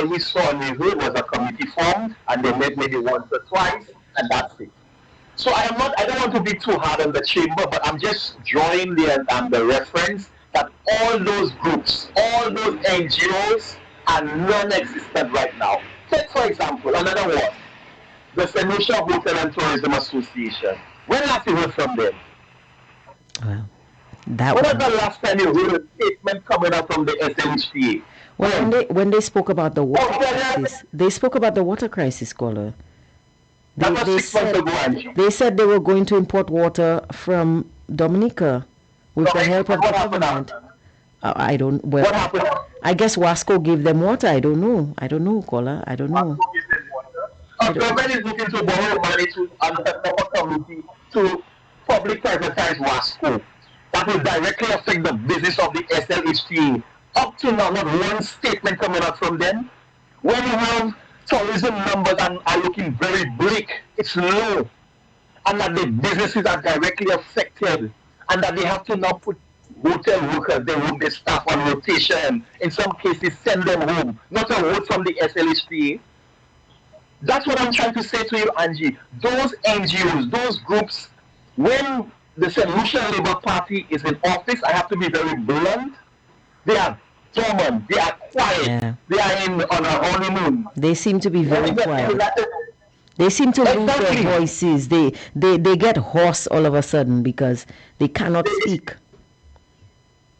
Speaker 2: we saw in the hood was a committee formed, and they met maybe once or twice, and that's it. So I don't want to be too hard on the chamber, but I'm just drawing the reference that all those groups, all those NGOs are non-existent right now. Take for example another one, the St. Lucia Hotel and Tourism Association. When last you heard from them?
Speaker 1: well, that
Speaker 2: When was
Speaker 1: one.
Speaker 2: the last time you heard a statement coming out from the SLHTA?
Speaker 1: Well, when they spoke about the water
Speaker 2: Oh, yeah,
Speaker 1: crisis, they spoke about the water crisis, scholar.
Speaker 2: That was
Speaker 1: They
Speaker 2: 6 months
Speaker 1: said
Speaker 2: ago, Angie.
Speaker 1: they said they were going to import water from Dominica with the help of the
Speaker 2: what happened
Speaker 1: government.
Speaker 2: after?
Speaker 1: I don't. Well,
Speaker 2: What happened?
Speaker 1: I guess Wasco gave them water. I don't know. I don't know, caller. I don't know.
Speaker 2: Vasco gives them water.
Speaker 1: I don't.
Speaker 2: Government is looking to borrow money to and set up a committee to public privatize Wasco. That will directly affect the business of the SLHTA. Up to now, not one statement coming out from them. When you have tourism numbers and are looking very bleak, it's low, and that the businesses are directly affected, and that they have to now put hotel workers, their staff on rotation, in some cases send them home. Not a word from the SLHPA. That's what I'm trying to say to you, Angie. Those NGOs, those groups, when the Solution Labour Party is in office, I have to be very blunt, they are dormant, they are quiet,
Speaker 1: Yeah.
Speaker 2: they are on a honeymoon.
Speaker 1: They seem to be very quiet. They seem to lose
Speaker 2: Exactly.
Speaker 1: their voices. They get hoarse all of a sudden because they cannot speak.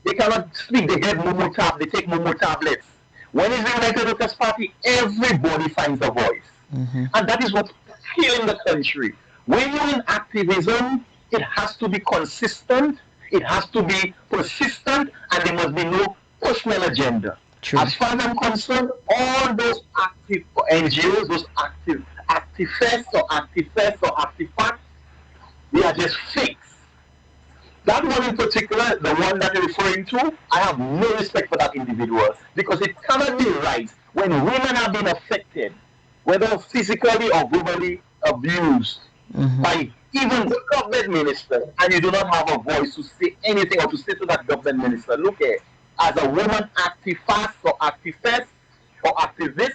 Speaker 2: They cannot speak, they get they take Momo tablets. When it's the United Workers' Party, everybody finds a voice. And that is what's killing the country. When you're in activism, it has to be consistent, it has to be persistent, and there must be no personal agenda.
Speaker 1: True.
Speaker 2: As far as I'm concerned, all those active NGOs, those activists or actifacts, they are just fakes. That one in particular, the one that you're referring to, I have no respect for that individual because it cannot be right when women have been affected, whether physically or verbally abused by even the government minister, and you do not have a voice to say anything or to say to that government minister, look here, as a woman activist or activist or activist,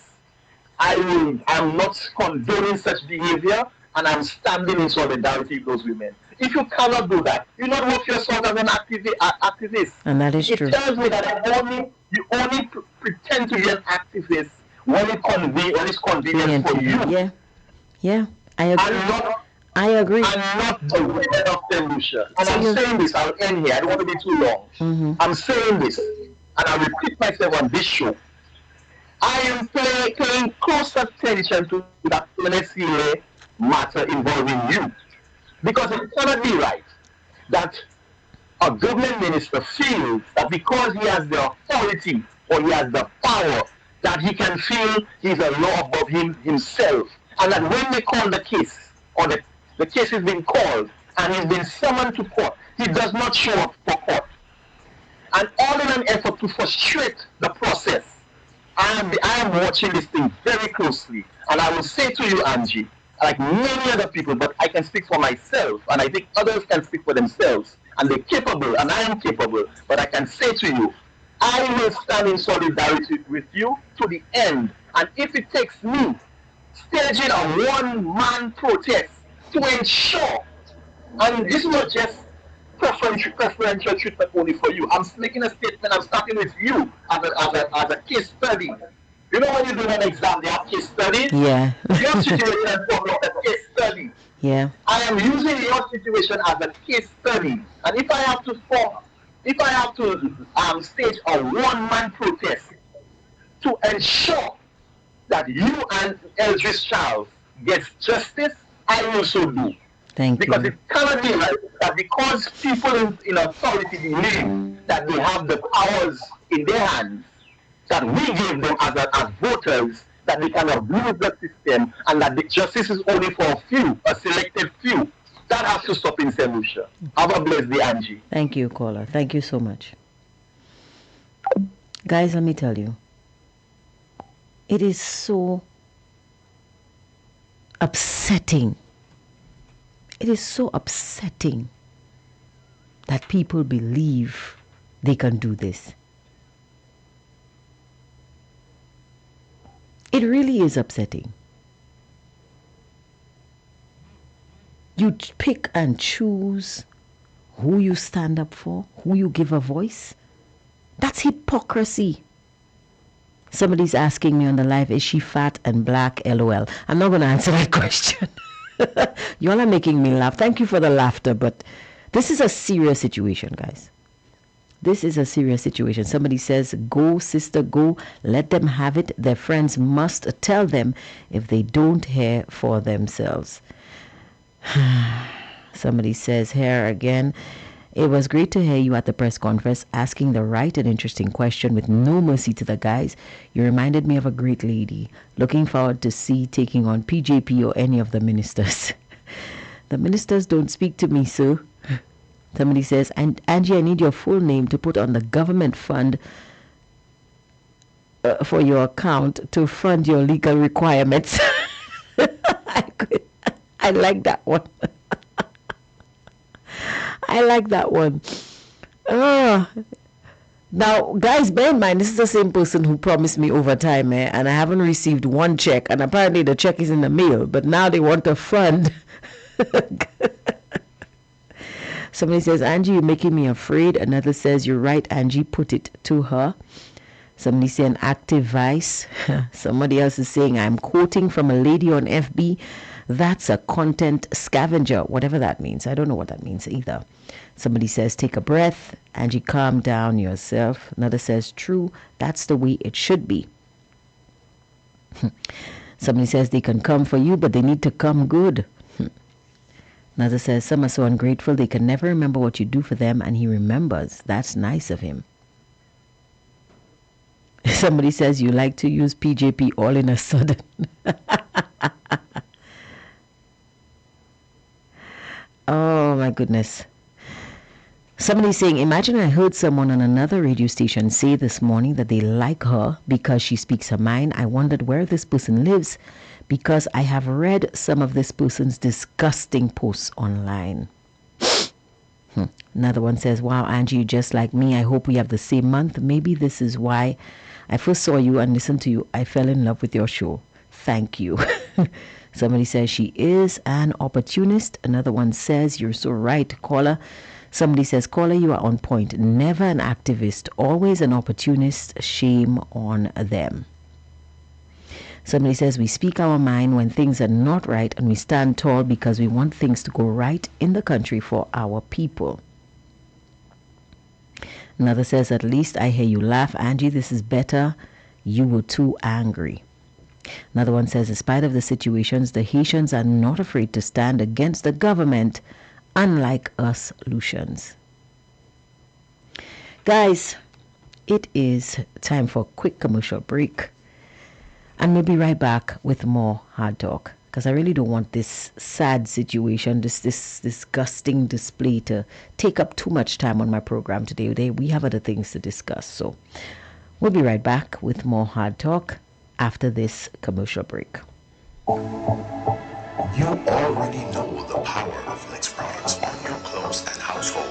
Speaker 2: I'm not condoning such behavior, and I'm standing in solidarity with those women. If you cannot do that, you not work yourself as an activist.
Speaker 1: And that is true.
Speaker 2: It tells me that you only pretend to be an activist when it's convenient for you.
Speaker 1: Yeah, yeah, I agree. I agree.
Speaker 2: I'm not the women of St. Lucia. And I'm saying this, I'll end here. I don't want to be too long. I'm saying this, and I repeat myself on this show. I am paying close attention to that Venezuela matter involving you. Because it cannot be right that a government minister feels that because he has the authority or he has the power, that he can feel he's a law above himself. And that when they call the case, or the case has been called, and he's been summoned to court, he does not show up for court. And all in an effort to frustrate the process. I am watching this thing very closely. And I will say to you, Angie, like many other people, but I can speak for myself, and I think others can speak for themselves, and they're capable, and I am capable, but I can say to you, I will stand in solidarity with you to the end, and if it takes me staging a one-man protest to ensure, and this is not just preferential treatment only for you, I'm making a statement, I'm starting with you as a case study. You know when you do an exam, they have case studies?
Speaker 1: Yeah.
Speaker 2: Your situation is a case study.
Speaker 1: Yeah.
Speaker 2: I am using your situation as a case study. And if I have to stage a one-man protest to ensure that you and Eldridge Charles gets justice, I will so do.
Speaker 1: Thank
Speaker 2: because
Speaker 1: you.
Speaker 2: it cannot be right that because people in authority believe that they have the powers in their hands, that we give them as voters, that they can abuse the system and that the justice is only for a few, a selected few. That has to stop in St. Lucia. Have a blessed day, Angie.
Speaker 1: Thank you, caller. Thank you so much. Guys, let me tell you, it is so upsetting. It is so upsetting that people believe they can do this. It really is upsetting. You pick and choose who you stand up for, who you give a voice. That's hypocrisy. Somebody's asking me on the live, is she fat and black? LOL. I'm not going to answer that question. Y'all are making me laugh. Thank you for the laughter, but this is a serious situation, guys. This is a serious situation. Somebody says, go, sister, go. Let them have it. Their friends must tell them if they don't hear for themselves. Somebody says here again, It was great to hear you at the press conference asking the right and interesting question with no mercy to the guys. You reminded me of a great lady. Looking forward to see taking on PJP or any of the ministers. The ministers don't speak to me, sir. Somebody says, and Angie, I need your full name to put on the government fund for your account to fund your legal requirements. I like that one. I like that one. Oh. Now, guys, bear in mind, this is the same person who promised me overtime, and I haven't received one check, and apparently the check is in the mail, but now they want to fund. Somebody says, Angie, you're making me afraid. Another says, you're right, Angie, put it to her. Somebody saying active vice. Somebody else is saying, I'm quoting from a lady on FB. That's a content scavenger, whatever that means. I don't know what that means either. Somebody says, take a breath. Angie, calm down yourself. Another says, true, that's the way it should be. Somebody says, they can come for you, but they need to come good. Another says, some are so ungrateful they can never remember what you do for them, and he remembers. That's nice of him. Somebody says, you like to use PJP all in a sudden. Oh my goodness. Somebody saying, imagine I heard someone on another radio station say this morning that they like her because she speaks her mind. I wondered where this person lives because I have read some of this person's disgusting posts online. Another one says, wow, Angie, you just like me. I hope we have the same month. Maybe this is why I first saw you and listened to you. I fell in love with your show. Thank you. Somebody says she is an opportunist. Another one says, you're so right, caller. Somebody says, caller, you are on point. Never an activist, always an opportunist. Shame on them. Somebody says, we speak our mind when things are not right, and we stand tall because we want things to go right in the country for our people. Another says, at least I hear you laugh, Angie. This is better. You were too angry. Another one says, in spite of the situations, the Haitians are not afraid to stand against the government, unlike us Lucians. Guys, it is time for a quick commercial break. And we'll be right back with more Hard Talk. Because I really don't want this sad situation, this disgusting display to take up too much time on my program today. We have other things to discuss. So we'll be right back with more Hard Talk after this commercial break.
Speaker 3: You already know the power of Lix products on your clothes and household.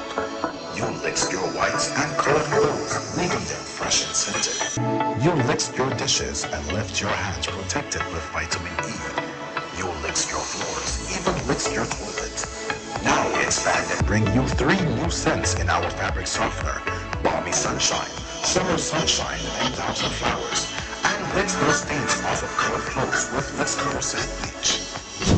Speaker 3: You Lix your whites and colored clothes, leaving them fresh and scented. You Lix your dishes and left your hands protected with vitamin E. You Lix your floors, even Lix your toilet. Now we expand and bring you 3 new scents in our fabric softener: Balmy Sunshine, Summer Sunshine, and Thousand Flowers. And Lix those stains off of colored clothes with Lix Color Sand Bleach.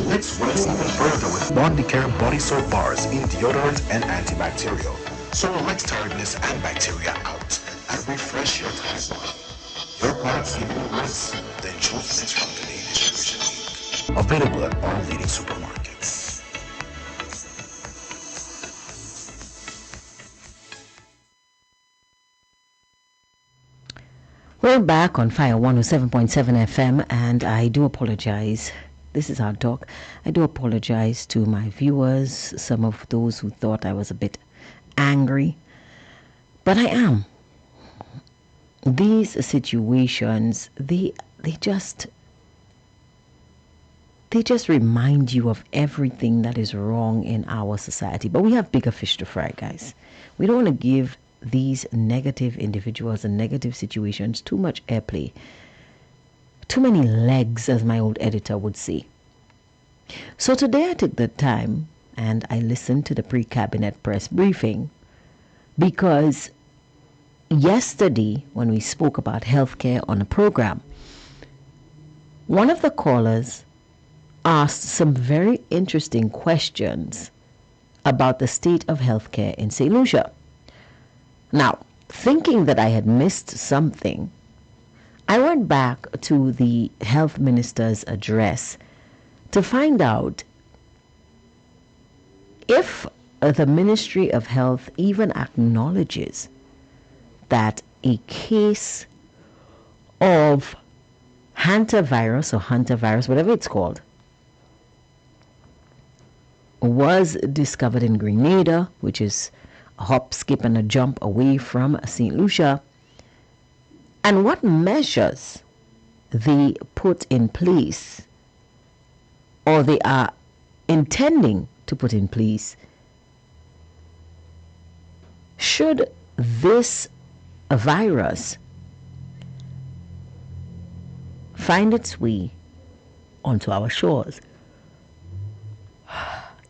Speaker 3: Lix works even further with Bondi Care body soap bars in deodorant and antibacterial. So Lix tiredness and bacteria out and refresh your timeline. Your products even Lix, then choose Lix from the Daily Distribution League. Available at all leading supermarkets.
Speaker 1: We're back on Fire 107.7 FM, and I do apologize. This is Hard Talk. I do apologize to my viewers, some of those who thought I was a bit angry, but I am. These situations, they just remind you of everything that is wrong in our society. But we have bigger fish to fry, guys. We don't want to give these negative individuals and negative situations too much airplay, too many legs, as my old editor would say. So today I took the time and I listened to the pre-cabinet press briefing, because yesterday when we spoke about healthcare on a program, one of the callers asked some very interesting questions about the state of healthcare in St. Lucia. Now, thinking that I had missed something, I went back to the health minister's address to find out if the Ministry of Health even acknowledges that a case of hantavirus, whatever it's called, was discovered in Grenada, which is a hop, skip, and a jump away from St. Lucia. And what measures they put in place, or they are intending to put in place, should this virus find its way onto our shores.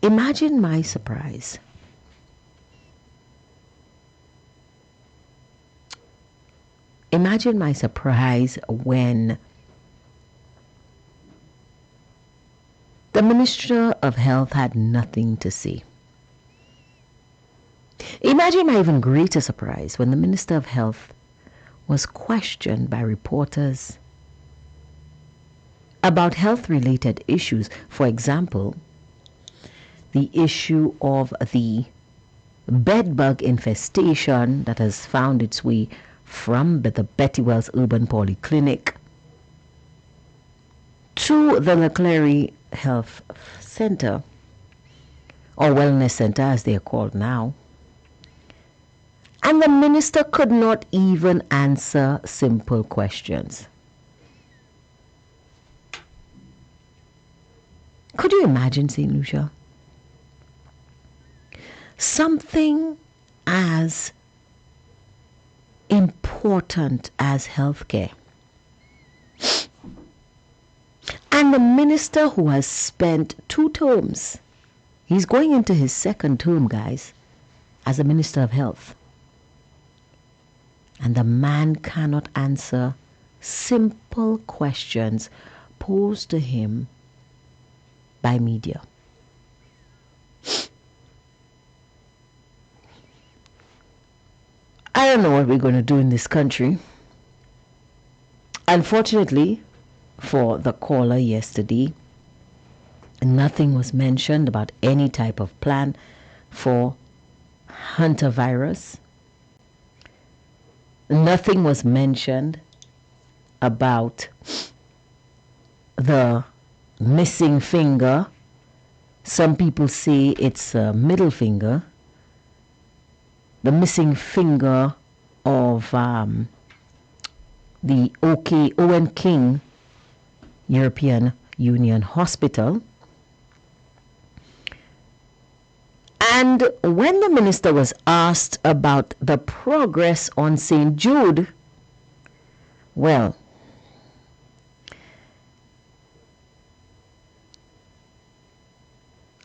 Speaker 1: Imagine my surprise. Imagine my surprise when the Minister of Health had nothing to say. Imagine my even greater surprise when the Minister of Health was questioned by reporters about health-related issues. For example, the issue of the bedbug infestation that has found its way from the Betty Wells Urban Polyclinic to the Leclerc Health Center, or Wellness Center as they are called now. And the minister could not even answer simple questions. Could you imagine, St. Lucia? Something as important as healthcare. And the minister who has spent 2 terms, he's going into his 2nd term, guys, as a Minister of Health. And the man cannot answer simple questions posed to him by media. I don't know what we're going to do in this country. Unfortunately, for the caller yesterday, nothing was mentioned about any type of plan for hantavirus. Nothing was mentioned about the missing finger. Some people say it's a middle finger. The missing finger of the Owen King European Union Hospital. And when the minister was asked about the progress on St. Jude, well,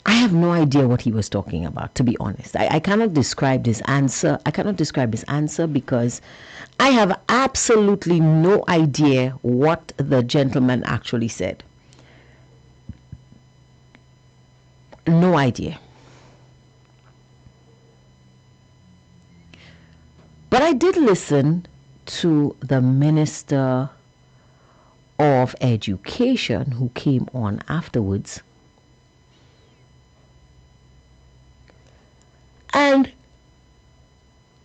Speaker 1: I have no idea what he was talking about, to be honest. I cannot describe his answer. Because I have absolutely no idea what the gentleman actually said. No idea. But I did listen to the Minister of Education who came on afterwards. And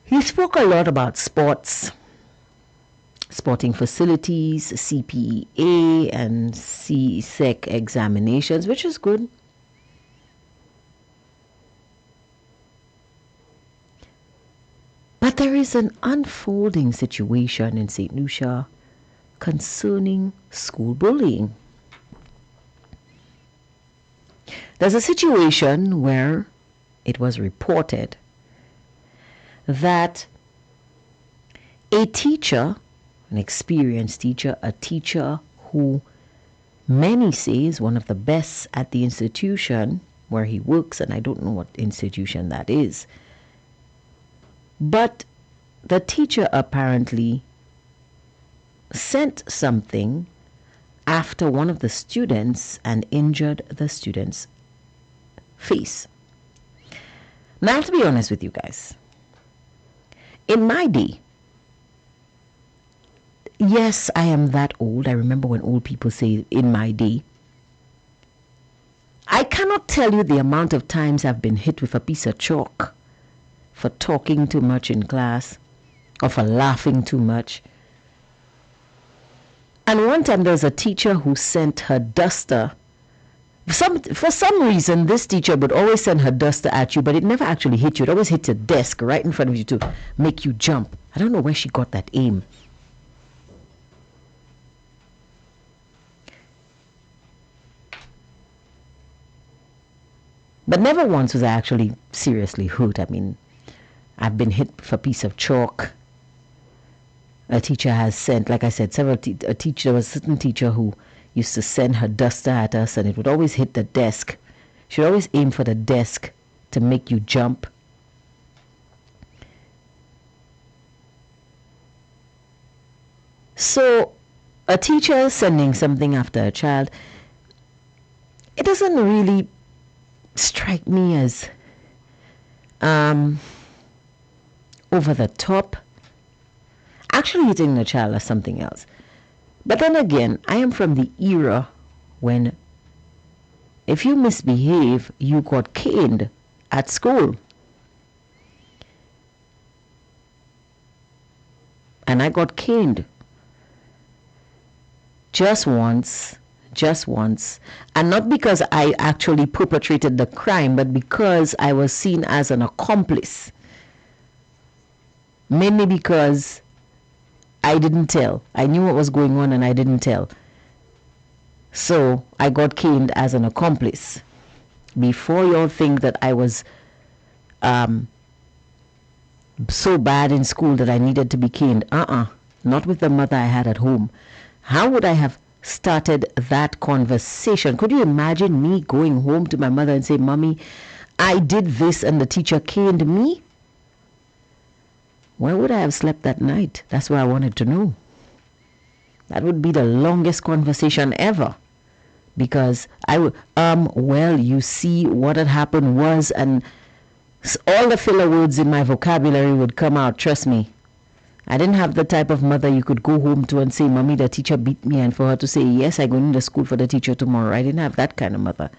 Speaker 1: he spoke a lot about sports, sporting facilities, CPEA and CSEC examinations, which is good. But there is an unfolding situation in St. Lucia concerning school bullying. There's a situation where it was reported that a teacher, an experienced teacher, a teacher who many say is one of the best at the institution where he works, and I don't know what institution that is, but the teacher apparently sent something after one of the students and injured the student's face. Now, to be honest with you guys, in my day, yes, I am that old. I remember when old people say in my day. I cannot tell you the amount of times I've been hit with a piece of chalk for talking too much in class or for laughing too much. And one time there was a teacher who sent her duster. For some reason, this teacher would always send her duster at you, but it never actually hit you. It always hit your desk right in front of you to make you jump. I don't know where she got that aim. But never once was I actually seriously hurt. I mean, I've been hit with a piece of chalk. A teacher has sent, like I said, there was a certain teacher who used to send her duster at us, and it would always hit the desk. She would always aim for the desk to make you jump. So a teacher sending something after a child, it doesn't really strike me as over the top. Actually hitting the child is something else. But then again, I am from the era when if you misbehave, you got caned at school. And I got caned just once, and not because I actually perpetrated the crime, but because I was seen as an accomplice. Mainly because I didn't tell. I knew what was going on and I didn't tell. So I got caned as an accomplice. Before y'all think that I was so bad in school that I needed to be caned. Not with the mother I had at home. How would I have started that conversation? Could you imagine me going home to my mother and say, Mommy, I did this and the teacher caned me? Where would I have slept that night? That's what I wanted to know. That would be the longest conversation ever. Because I would, well, you see, what had happened was, and all the filler words in my vocabulary would come out, trust me. I didn't have the type of mother you could go home to and say, Mommy, the teacher beat me, and for her to say, yes, I go into school for the teacher tomorrow. I didn't have that kind of mother.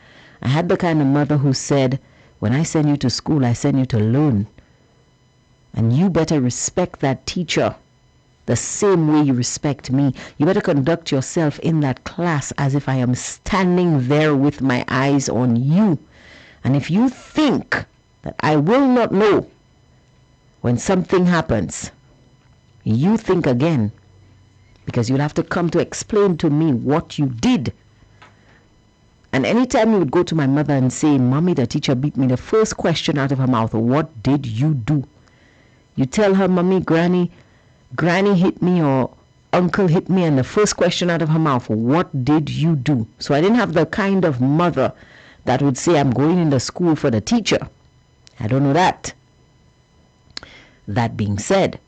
Speaker 1: I had the kind of mother who said, when I send you to school, I send you to learn. And you better respect that teacher the same way you respect me. You better conduct yourself in that class as if I am standing there with my eyes on you. And if you think that I will not know when something happens, you think again, because you'll have to come to explain to me what you did. And anytime you would go to my mother and say, Mommy, the teacher beat me, the first question out of her mouth, what did you do? You tell her, Mommy, Granny hit me or Uncle hit me, and the first question out of her mouth, what did you do? So I didn't have the kind of mother that would say, I'm going into school for the teacher. I don't know that. That being said,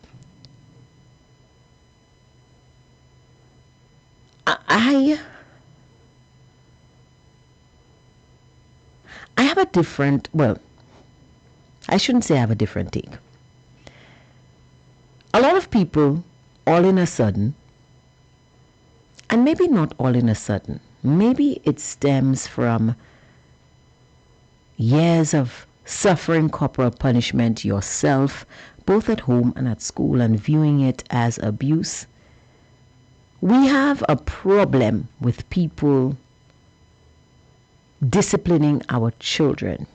Speaker 1: I have a different, well, I shouldn't say I have a different take. A lot of people, all in a sudden, and maybe not all in a sudden, maybe it stems from years of suffering corporal punishment yourself, both at home and at school, and viewing it as abuse. We have a problem with people disciplining our children.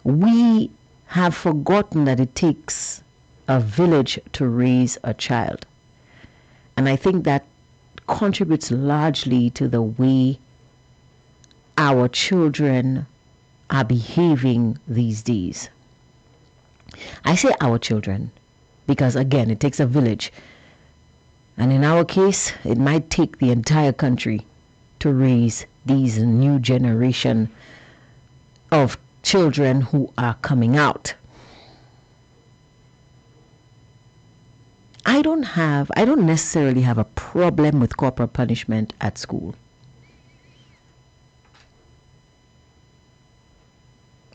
Speaker 1: We have forgotten that it takes a village to raise a child. And I think that contributes largely to the way our children are behaving these days. I say our children because, again, it takes a village. And in our case, it might take the entire country to raise these new generation of children who are coming out. I don't necessarily have a problem with corporal punishment at school.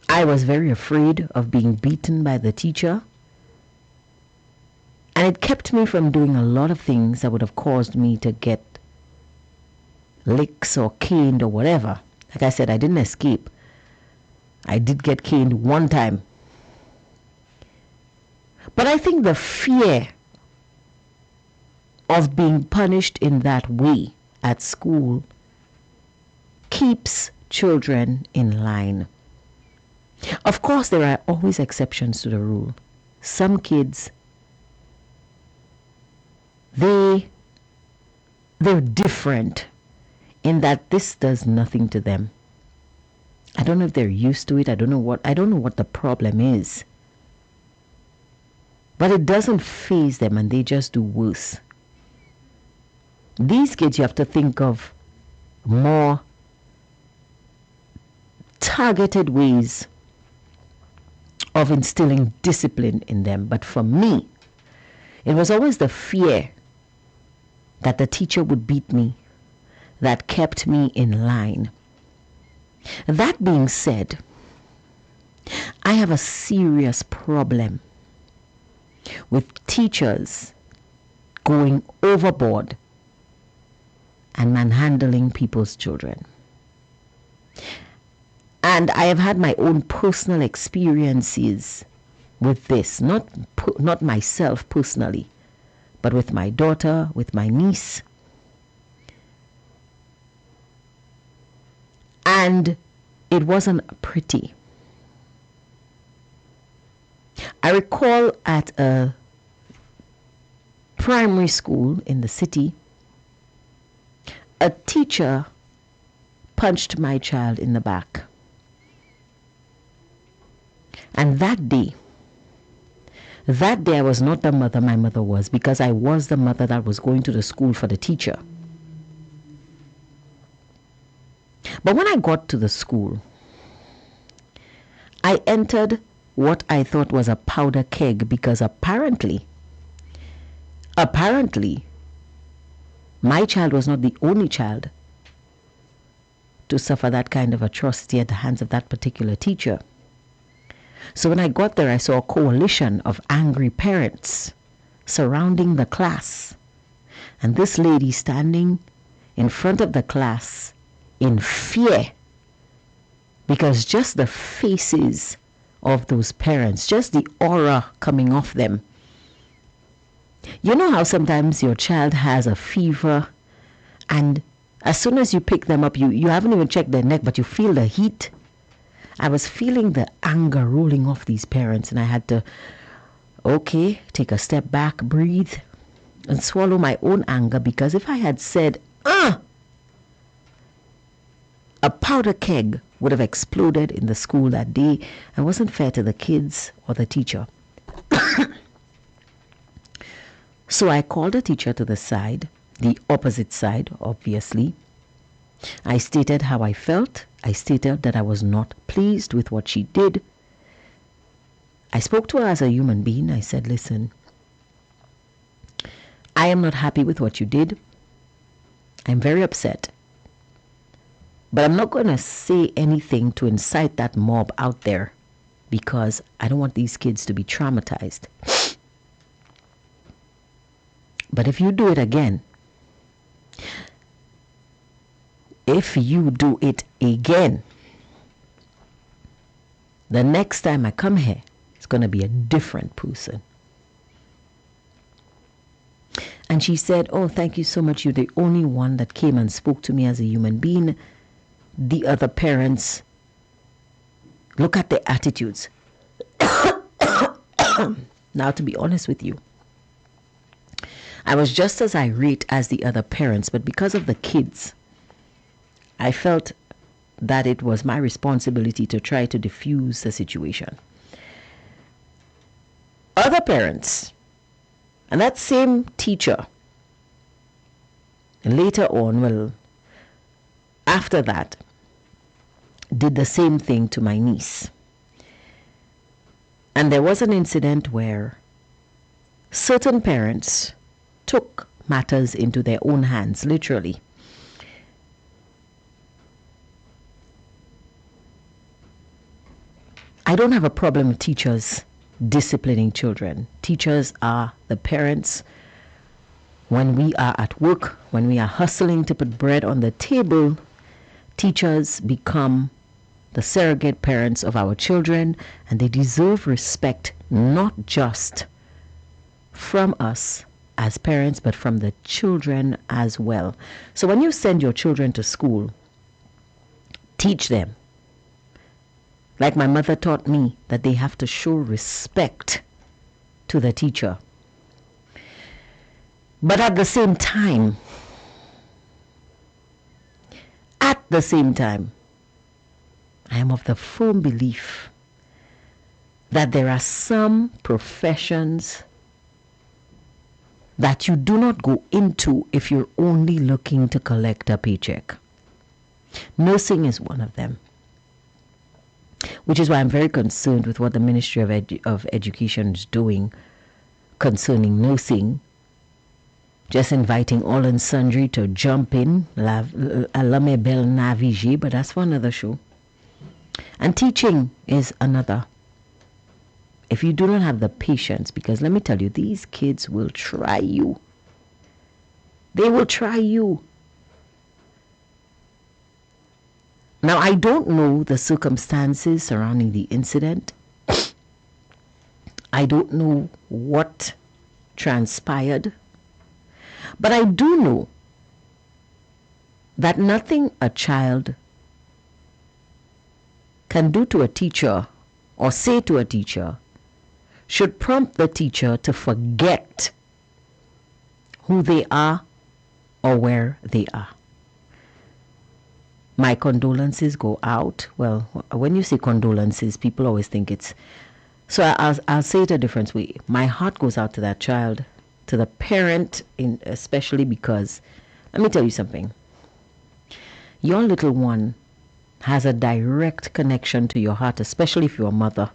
Speaker 1: I was very afraid of being beaten by the teacher, and it kept me from doing a lot of things that would have caused me to get licks or caned or whatever. Like I said, I didn't escape. I did get caned one time. But I think the fear of being punished in that way at school keeps children in line. Of course, there are always exceptions to the rule. Some kids, they're different in that this does nothing to them. I don't know if they're used to it. I don't know what the problem is. But it doesn't faze them and they just do worse. These kids, you have to think of more targeted ways of instilling discipline in them. But for me, it was always the fear that the teacher would beat me that kept me in line. That being said, I have a serious problem with teachers going overboard and manhandling people's children. And I have had my own personal experiences with this, not myself personally, but with my daughter, with my niece. And it wasn't pretty. I recall at a primary school in the city, a teacher punched my child in the back. And that day I was not the mother my mother was, because I was the mother that was going to the school for the teacher. But when I got to the school, I entered what I thought was a powder keg, because apparently, my child was not the only child to suffer that kind of atrocity at the hands of that particular teacher. So when I got there, I saw a coalition of angry parents surrounding the class. And this lady standing in front of the class in fear, because just the faces of those parents, just the aura coming off them. You know how sometimes your child has a fever and as soon as you pick them up, you haven't even checked their neck, but you feel the heat. I was feeling the anger rolling off these parents, and I had to, take a step back, breathe, and swallow my own anger, because if I had said, a powder keg would have exploded in the school that day. It wasn't fair to the kids or the teacher. So I called the teacher to the side, the opposite side, obviously. I stated how I felt. I stated that I was not pleased with what she did. I spoke to her as a human being. I said, listen, I am not happy with what you did. I'm very upset. But I'm not going to say anything to incite that mob out there, because I don't want these kids to be traumatized. But if you do it again, the next time I come here, it's going to be a different person. And she said, oh, thank you so much. You're the only one that came and spoke to me as a human being. The other parents, look at their attitudes. Now, to be honest with you, I was just as irate as the other parents, but because of the kids, I felt that it was my responsibility to try to diffuse the situation. Other parents, and that same teacher, later on, after that, did the same thing to my niece. And there was an incident where certain parents took matters into their own hands, literally. I don't have a problem with teachers disciplining children. Teachers are the parents When we are at work, when we are hustling to put bread on the table, teachers become the surrogate parents of our children, and they deserve respect not just from us as parents, but from the children as well. So when you send your children to school, teach them, like my mother taught me, that they have to show respect to the teacher. But at the same time, I am of the firm belief that there are some professions that you do not go into if you're only looking to collect a paycheck. Nursing is one of them, which is why I'm very concerned with what the Ministry of Education is doing concerning nursing, just inviting all and sundry to jump in, la me belle navigée, but that's for another show. And teaching is another. If you do not have the patience, because let me tell you, these kids will try you. They will try you. Now, I don't know the circumstances surrounding the incident. I don't know what transpired. But I do know that nothing a child can do to a teacher or say to a teacher should prompt the teacher to forget who they are or where they are. My condolences go out. Well, when you say condolences, people always think it's... So I'll say it a different way. My heart goes out to that child, to the parent, especially because, let me tell you something. Your little one has a direct connection to your heart, especially if you're a mother.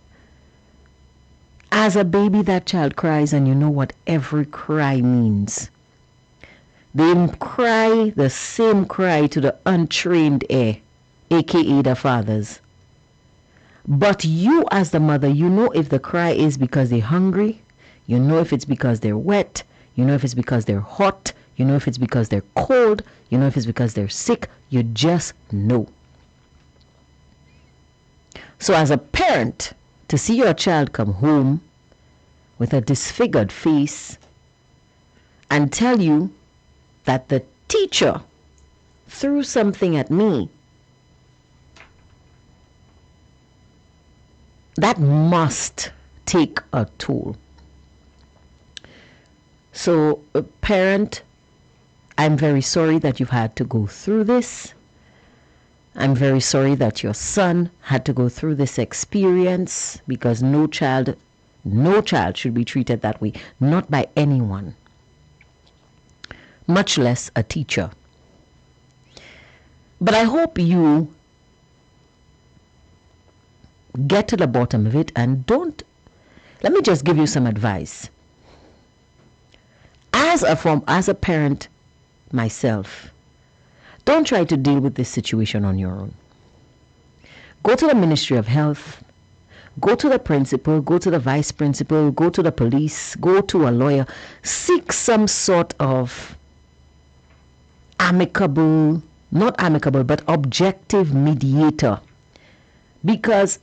Speaker 1: As a baby, that child cries, and you know what every cry means. They cry the same cry to the untrained ear, aka the fathers. But you as the mother, you know if the cry is because they're hungry, you know if it's because they're wet, you know if it's because they're hot, you know if it's because they're cold, you know if it's because they're sick, you just know. So as a parent, to see your child come home with a disfigured face and tell you that the teacher threw something at me, that must take a toll. So, parent, I'm very sorry that you've had to go through this. I'm very sorry that your son had to go through this experience, because no child should be treated that way, not by anyone, much less a teacher. But I hope you get to the bottom of it and don't... Let me just give you some advice. As a parent myself, don't try to deal with this situation on your own. Go to the Ministry of Health, go to the principal, go to the vice principal, go to the police, go to a lawyer, seek some sort of not amicable, but objective mediator. Because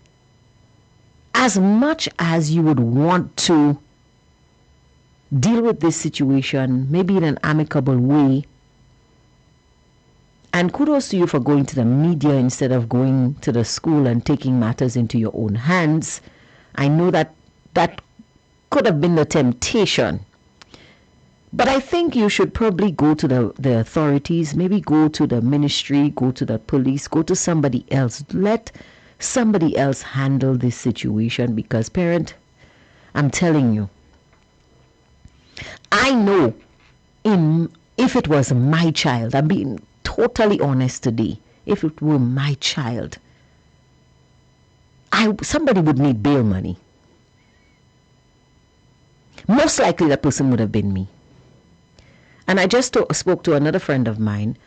Speaker 1: as much as you would want to deal with this situation, maybe in an amicable way, and kudos to you for going to the media instead of going to the school and taking matters into your own hands. I know that could have been the temptation. But I think you should probably go to the authorities, maybe go to the ministry, go to the police, go to somebody else. Let somebody else handle this situation, because parent, I'm telling you, I know if it was my child, I'm being totally honest today, if it were my child, somebody would need bail money. Most likely that person would have been me. And I just spoke to another friend of mine,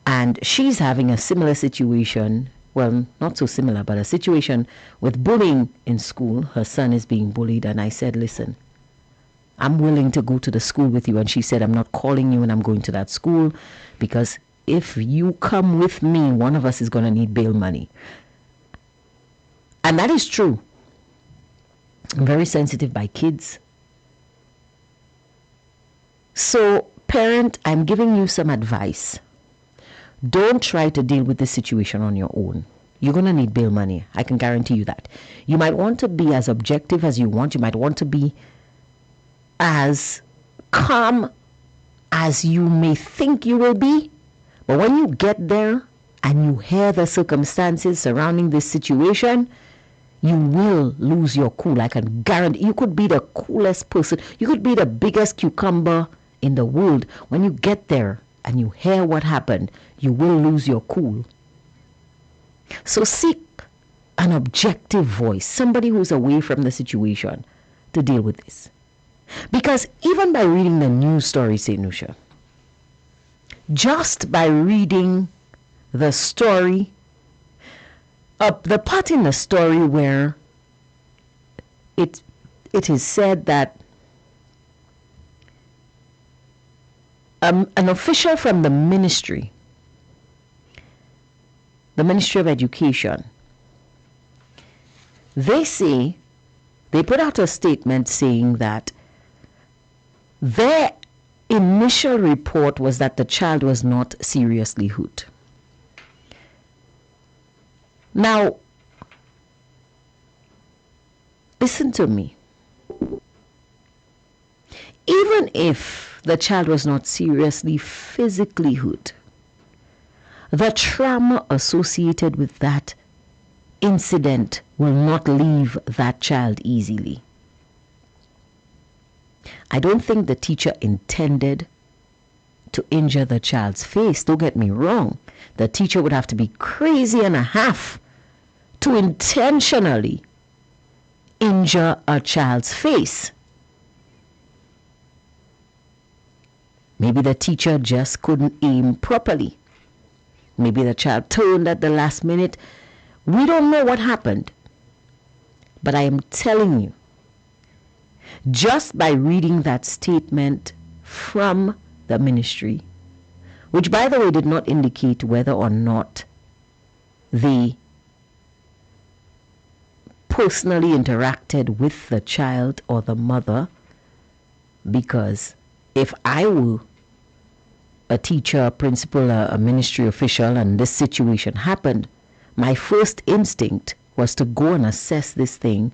Speaker 1: and she's having a similar situation. Well, not so similar, but a situation with bullying in school. Her son is being bullied, and I said, listen, I'm willing to go to the school with you. And she said, I'm not calling you and I'm going to that school because if you come with me, one of us is going to need bail money. And that is true. I'm very sensitive by kids. So, parent, I'm giving you some advice. Don't try to deal with this situation on your own. You're going to need bail money. I can guarantee you that. You might want to be as objective as you want. You might want to be as calm as you may think you will be. But when you get there and you hear the circumstances surrounding this situation, you will lose your cool. I can guarantee. You could be the coolest person. You could be the biggest cucumber in the world. When you get there and you hear what happened, you will lose your cool. So seek an objective voice, somebody who's away from the situation to deal with this. Because even by reading the news story, St. Lucia, just by reading the story, the part in the story where it is said that an official from the Ministry of Education, they put out a statement saying that their initial report was that the child was not seriously hurt. Now, listen to me. Even if the child was not seriously physically hurt, the trauma associated with that incident will not leave that child easily. I don't think the teacher intended to injure the child's face. Don't get me wrong. The teacher would have to be crazy and a half to intentionally injure a child's face. Maybe the teacher just couldn't aim properly. Maybe the child turned at the last minute. We don't know what happened. But I am telling you, just by reading that statement from the ministry, which by the way did not indicate whether or not they personally interacted with the child or the mother, because if I were a teacher, a principal, a ministry official, and this situation happened, my first instinct was to go and assess this thing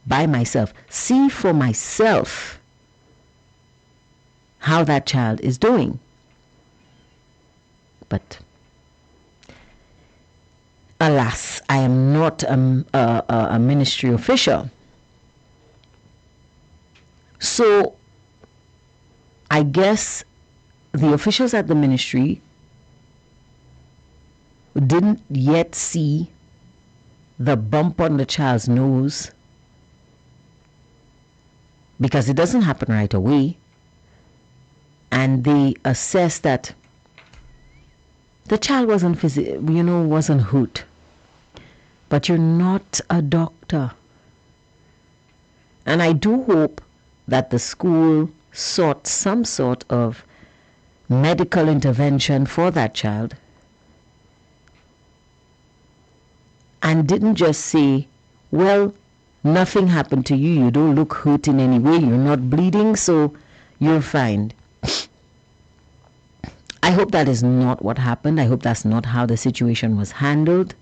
Speaker 1: by myself, see for myself how that child is doing. But alas, I am not a ministry official. So I guess the officials at the ministry didn't yet see the bump on the child's nose, because it doesn't happen right away, and they assessed that the child wasn't hurt. But you're not a doctor, and I do hope that the school sought some sort of medical intervention for that child and didn't just say, well, nothing happened to you, you don't look hurt in any way, you're not bleeding, so you're fine. I hope that is not what happened. I hope that's not how the situation was handled.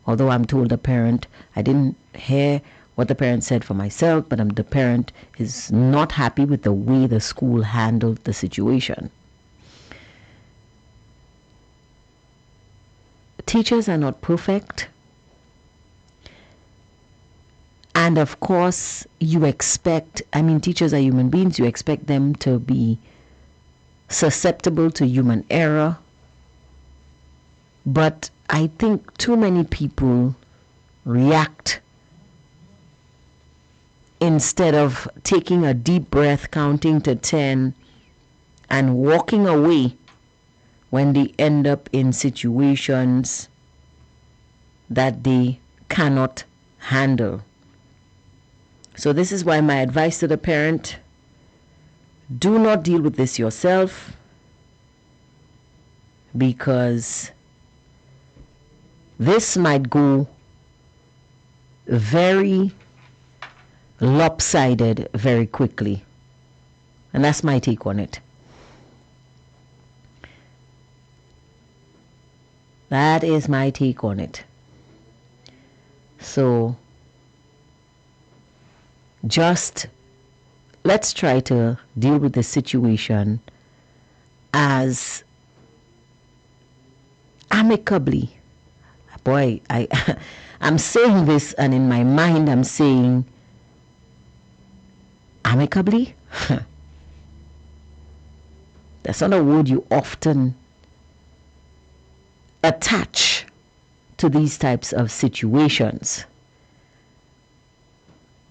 Speaker 1: Although I'm told the parent, I didn't hear what the parent said for myself, but the parent is not happy with the way the school handled the situation. Teachers are not perfect. And of course, teachers are human beings. You expect them to be susceptible to human error. But I think too many people react instead of taking a deep breath, counting to 10, and walking away when they end up in situations that they cannot handle. So this is why my advice to the parent, Do not deal with this yourself, because this might go very lopsided very quickly. And that's my take on it. That is my take on it. So just let's try to deal with the situation as amicably. Boy, I'm saying this, and in my mind I'm saying amicably. That's not a word you often attach to these types of situations.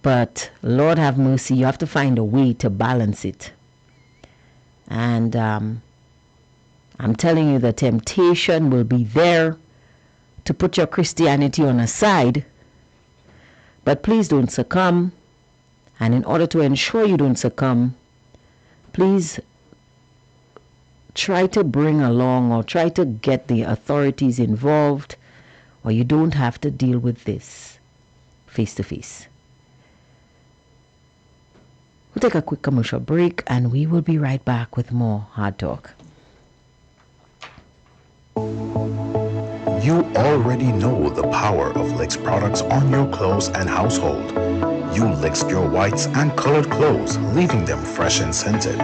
Speaker 1: But Lord have mercy, you have to find a way to balance it. And I'm telling you, the temptation will be there to put your Christianity on a side. But please don't succumb. And in order to ensure you don't succumb, please try to bring along or try to get the authorities involved, or you don't have to deal with this face to face. We'll take a quick commercial break and we will be right back with more Hard Talk.
Speaker 3: You already know the power of Licks products on your clothes and household. You licked your whites and colored clothes, leaving them fresh and scented.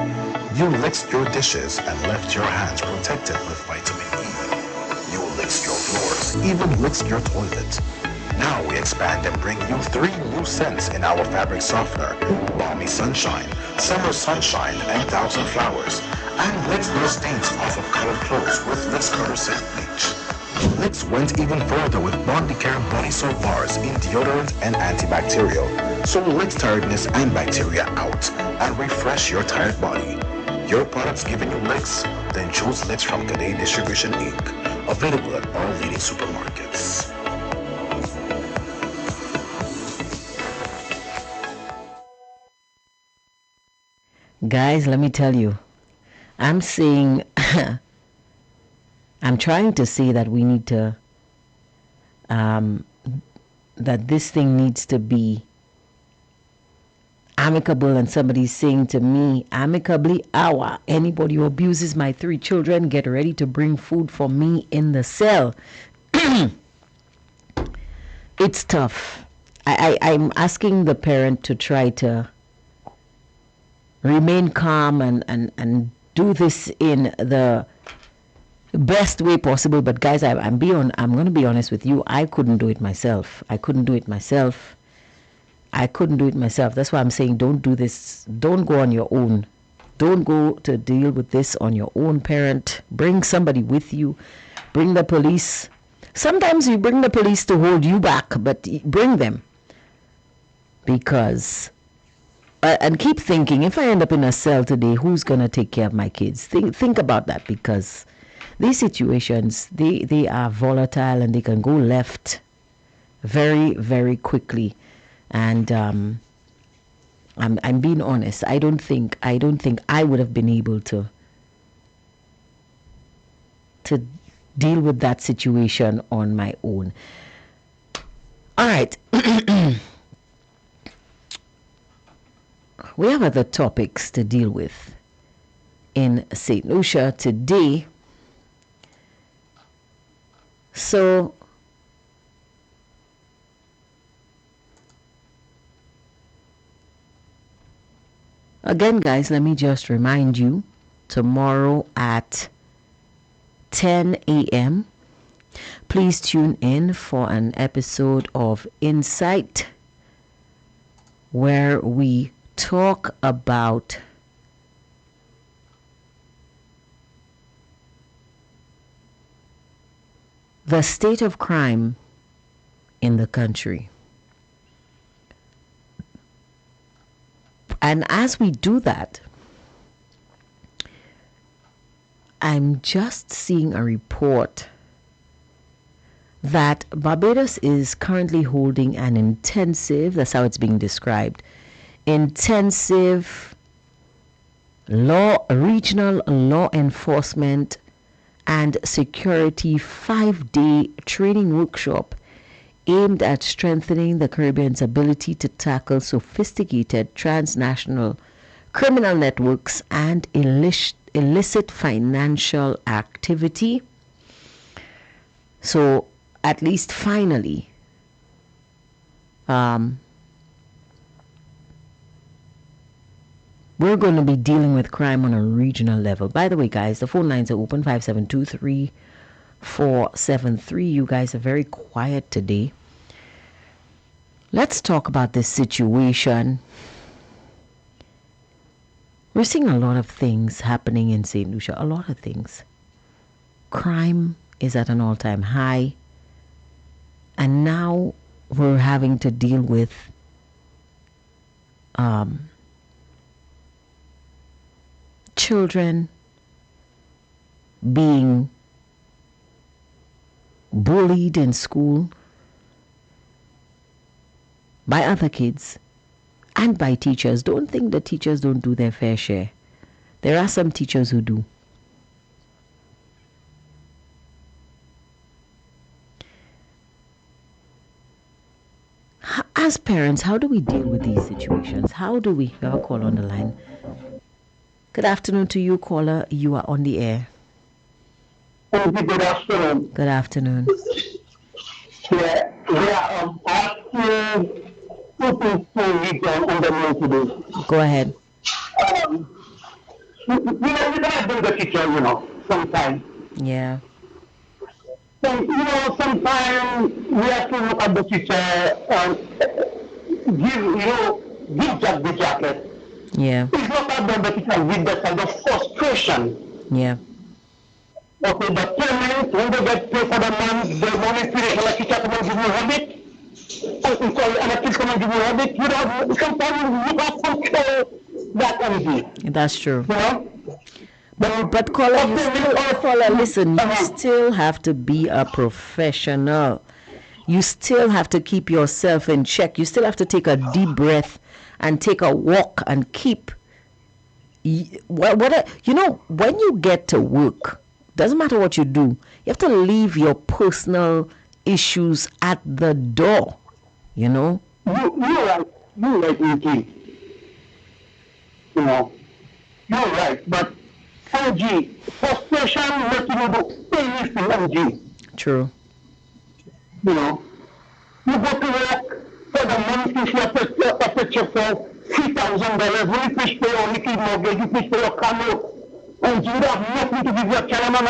Speaker 3: You licked your dishes and left your hands protected with vitamin E. You licked your floors, even licked your toilet. Now we expand and bring you 3 new scents in our fabric softener: Balmy Sunshine, Summer Sunshine, and Thousand Flowers. And Licks those stains off of colored clothes with Licks Color Scent Bleach. Licks went even further with Bondi Care body soap bars in deodorant and antibacterial. So Licks tiredness and bacteria out and refresh your tired body. Your products giving you licks? Then choose Licks from Today Distribution Inc. Available at all leading supermarkets.
Speaker 1: Guys, let me tell you, I'm saying, I'm trying to say that we need to, that this thing needs to be amicable, and somebody's saying to me, amicably, anybody who abuses my 3 children, get ready to bring food for me in the cell. It's tough. I'm asking the parent to try to remain calm and do this in the best way possible. But guys, I'm going to be honest with you. I couldn't do it myself. That's why I'm saying, don't do this. Don't go on your own. Don't go to deal with this on your own, parent. Bring somebody with you. Bring the police. Sometimes you bring the police to hold you back, but bring them. Because and keep thinking, if I end up in a cell today, who's going to take care of my kids? Think about that, because these situations, they are volatile and they can go left very, very quickly. And I'm being honest. I don't think I would have been able to deal with that situation on my own. All right. We have other topics to deal with in St. Lucia today. So again, guys, let me just remind you, tomorrow at 10 a.m., please tune in for an episode of Insight, where we talk about the state of crime in the country. And as we do that, I'm just seeing a report that Barbados is currently holding an intensive, that's how it's being described, intensive regional law enforcement and security 5-day training workshop aimed at strengthening the Caribbean's ability to tackle sophisticated transnational criminal networks and illicit financial activity. So, at least finally, we're going to be dealing with crime on a regional level. By the way, guys, the phone lines are open 572-3473. You guys are very quiet today. Let's talk about this situation. We're seeing a lot of things happening in St. Lucia, a lot of things. Crime is at an all-time high. And now we're having to deal with children being bullied in school by other kids and by teachers. Don't think the teachers don't do their fair share. There are some teachers who do. As parents, how do we deal with these situations? How do we have a call on the line? Good afternoon to you, caller. You are on the air.
Speaker 4: Good afternoon.
Speaker 1: Good afternoon.
Speaker 4: I have two things to read on the mail today.
Speaker 1: Go ahead.
Speaker 4: We cannot do the teacher, sometimes.
Speaker 1: Yeah.
Speaker 4: So, sometimes we have to look at the teacher and give Jack the jacket.
Speaker 1: Yeah.
Speaker 4: It's not about the teacher with the kind of frustration.
Speaker 1: Yeah.
Speaker 4: Okay, the parents, when they get paid for the month, the money finish, and the teacher come and give you a habit. And the kids come and give you a habit. Sometimes you can't control that energy.
Speaker 1: That's true.
Speaker 4: You know?
Speaker 1: But caller, listen, you still have to be a professional. You still have to keep yourself in check. You still have to take a deep breath and take a walk and keep. When you get to work, doesn't matter what you do, you have to leave your personal issues at the door.
Speaker 4: You're right. You're right, Nikki. You're right, but Angie, frustration makes you do anything, Angie.
Speaker 1: True.
Speaker 4: You go to work for the month, if you affect yourself $3,000. When you fish for your little mortgage, you fish for your canoe, and you don't have nothing to give your child, and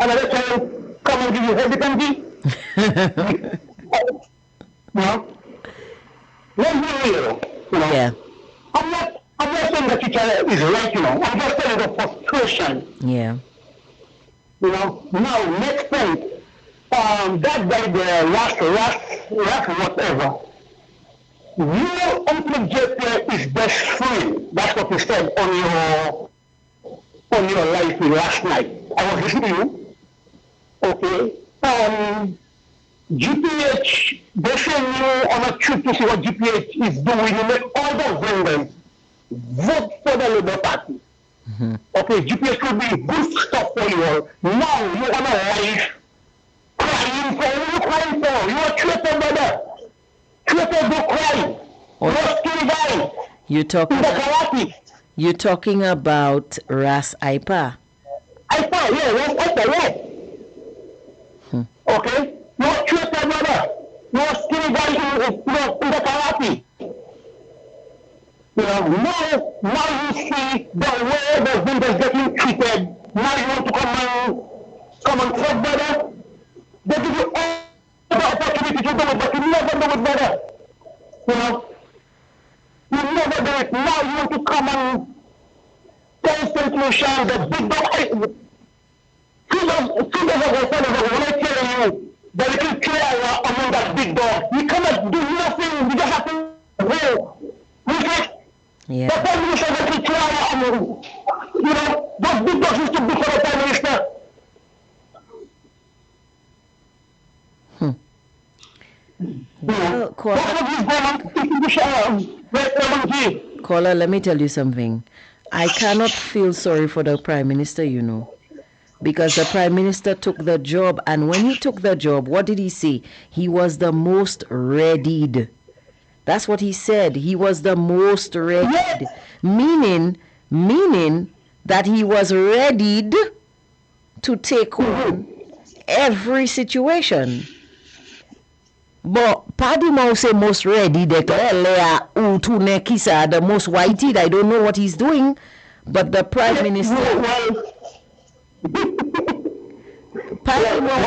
Speaker 4: another child come and give you everything. Let's be real.
Speaker 1: Yeah.
Speaker 4: I'm not saying the teacher is right, I'm just telling the frustration.
Speaker 1: Yeah.
Speaker 4: Now, next time, that guy there, Russ, whatever, your Uncle Jeffrey is best friend. That's what he said on your live last night. I was listening to you. Okay. GPH, they send you on a trip to see what GPH is doing. You make all the vendors vote for the Labour Party.
Speaker 1: Mm-hmm.
Speaker 4: Okay, GPH will be good stuff for you all. Now you want a life crying for. What are you crying for? You are traitor, brother. Traitor do cry. You are still guy.
Speaker 1: You're talking about Ras Aipa.
Speaker 4: Aipa, yeah, Ras Aipa, yeah. Okay? You are traitor, brother. You are still guy in the karate. Now you see the way the vendors getting treated. Now you want to come and talk better. They give you all the opportunity to do it, but you never do it better. You never do it. Now you want to come and tell St. Lucia, the big dog. 2 days ago, when I tell you the little player among that big dog, you cannot do nothing. You just have to go.
Speaker 1: Yeah.
Speaker 4: The Prime Minister was to try, those big dogs used to be for the Prime Minister.
Speaker 1: Caller, let me tell you something. I cannot feel sorry for the Prime Minister, because the Prime Minister took the job, and when he took the job, what did he say? He was the most readied. That's what he said. He was the most readied. Meaning that he was readied to take on every situation. But Paddy Mao say most ready, the most whited. I don't know what he's doing, but the Prime Minister Paddy Mao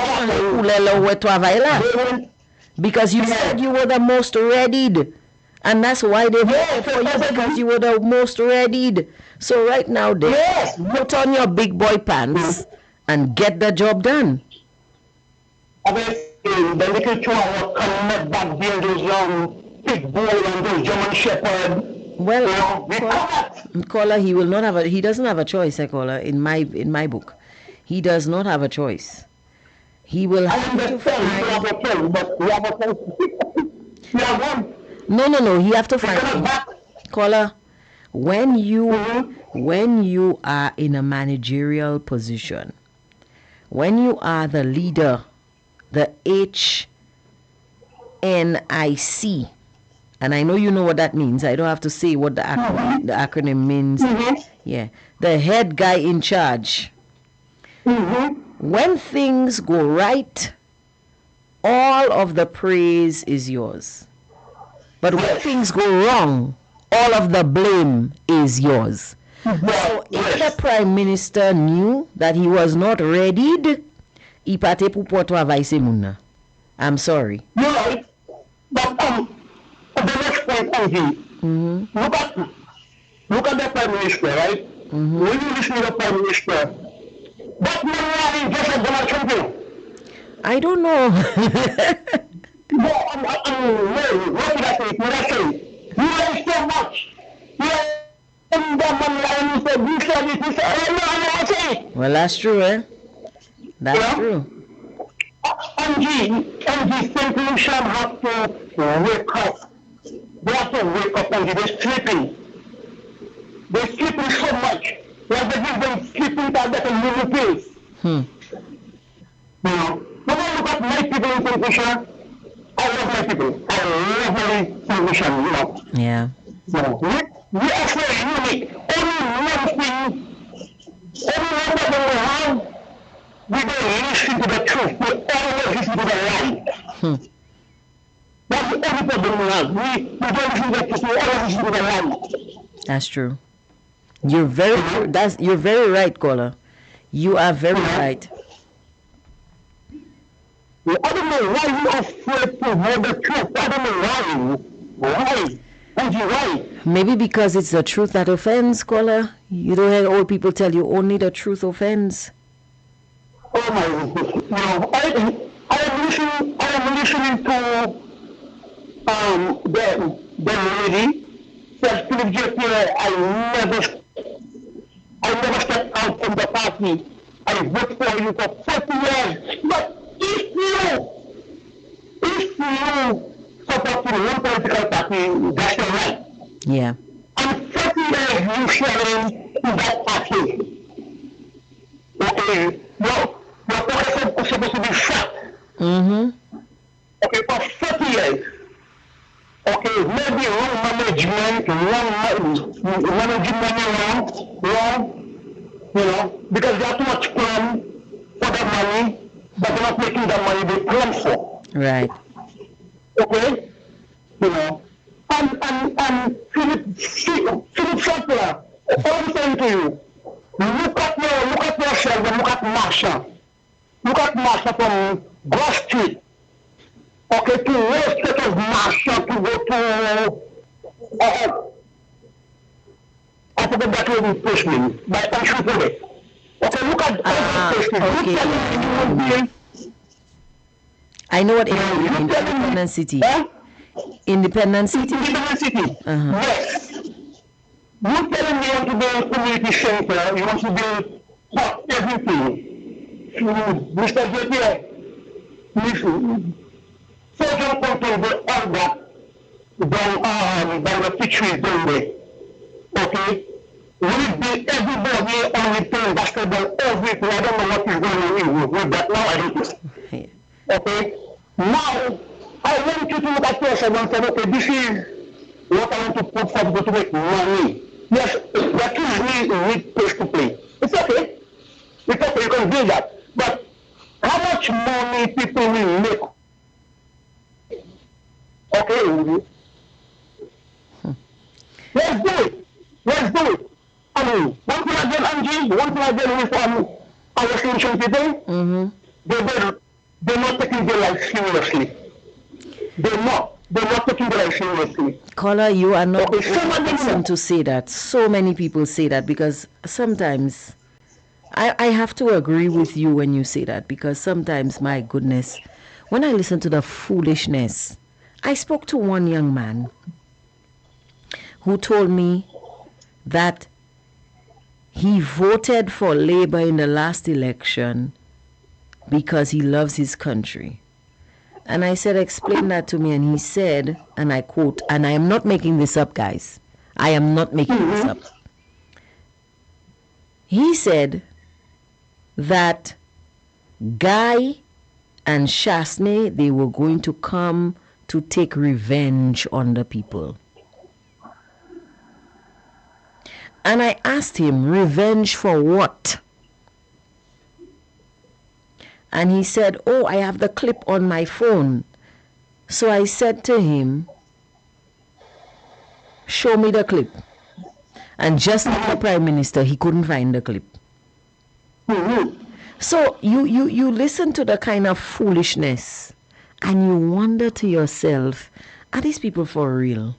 Speaker 1: because you said you were the most readied, and that's why they voted for you, because you were the most readied. So right now, put on your big boy pants and get the job done.
Speaker 4: The little chihuahua coming back there, those big boy and those German Shepherd.
Speaker 1: Well, caller, he will not have he doesn't have a choice, caller. In my book, he does not have a choice. He will have to find. No. He have to find. Caller, when you are in a managerial position, when you are the leader, the HNIC, and I know you know what that means. I don't have to say what the acronym means. Yeah, the head guy in charge. When things go right, all of the praise is yours. But when things go wrong, all of the blame is yours. So if the Prime Minister knew that he was not readied, I'm sorry.
Speaker 4: You're right. But the next point, Angie, look at the Prime Minister, right? When you listen to the Prime Minister, that man is just a Donald Trump.
Speaker 1: I don't know.
Speaker 4: No, what did I say? What I say? You like so much. You like that man, you said this, I say.
Speaker 1: Well, that's true, eh? That's true.
Speaker 4: Angie, St. Lucian have to wake up. They have to wake up, Angie. They're sleeping. They're sleeping so much. Like they give them sleeping that they can move the pace. When I look at my people in St. Lucian, I love my people. I love my St. Lucian,
Speaker 1: Yeah.
Speaker 4: So, we are so unique. Only one thing, only one that we have, we don't listen to the truth. We always listen to the lie. That's the only problem we have. We don't listen to the truth. We always listen to the lie.
Speaker 1: That's true. You're very right, caller. You are very right.
Speaker 4: I don't know why you are afraid to hear the truth. I don't know why. Why? Angie, why?
Speaker 1: Maybe because it's the truth that offends, caller. You don't hear old people tell you only the truth offends.
Speaker 4: Oh my! I am listening to the lady said Philip J. I never stepped out from the party. I worked for you for 40 years. But if you support one political party, that's your right.
Speaker 1: Yeah.
Speaker 4: And 40 years you sharing in that party. Okay, your professor is supposed to be shot. Okay, for 40 years. Okay, maybe wrong management, wrong, because they have too much plan for the money, but they're not making the money they plan for.
Speaker 1: Right.
Speaker 4: Okay? And Philip Sattler, I'm saying to you, look at yourself and look at Marsha. Look at Marsha from Gross Street. Okay, to where state of Marsha to go to I forgot that word in person, but I should put it. Okay, look at
Speaker 1: okay. I know what area, Independent City. Independent City?
Speaker 4: Independent City, yes. You telling me you want to build community center, you want to build everything. Mr. JP, listen, social control will all that by the fisheries down there. Okay? Everybody only playing basketball every week. I don't know what is going on with that now. I don't know.
Speaker 1: Yeah.
Speaker 4: Okay? Now, I want you to look at yourself and say, okay, this is what I want to put for people to make money. Yes, that is really place to play. It's okay. It's okay, you can do that. But how much money people will make? Okay, let's do it. Let's do it. I mean, one thing again, Angie, one thing again with our solution today, they're not taking their life seriously. They're not. They're not taking their life seriously.
Speaker 1: Caller, you are not
Speaker 4: Okay,
Speaker 1: the only person to say that. So many people say that because sometimes I have to agree with you when you say that, because sometimes, my goodness, when I listen to the foolishness, I spoke to one young man who told me that he voted for Labour in the last election because he loves his country. And I said, explain that to me. And he said, and I quote, and I am not making this up, guys. I am not making this up. He said that Guy and Shasney, they were going to come to take revenge on the people. And I asked him, revenge for what? And he said, oh, I have the clip on my phone. So I said to him, show me the clip. And just like the Prime Minister, he couldn't find the clip. So you listen to the kind of foolishness and you wonder to yourself, are these people for real?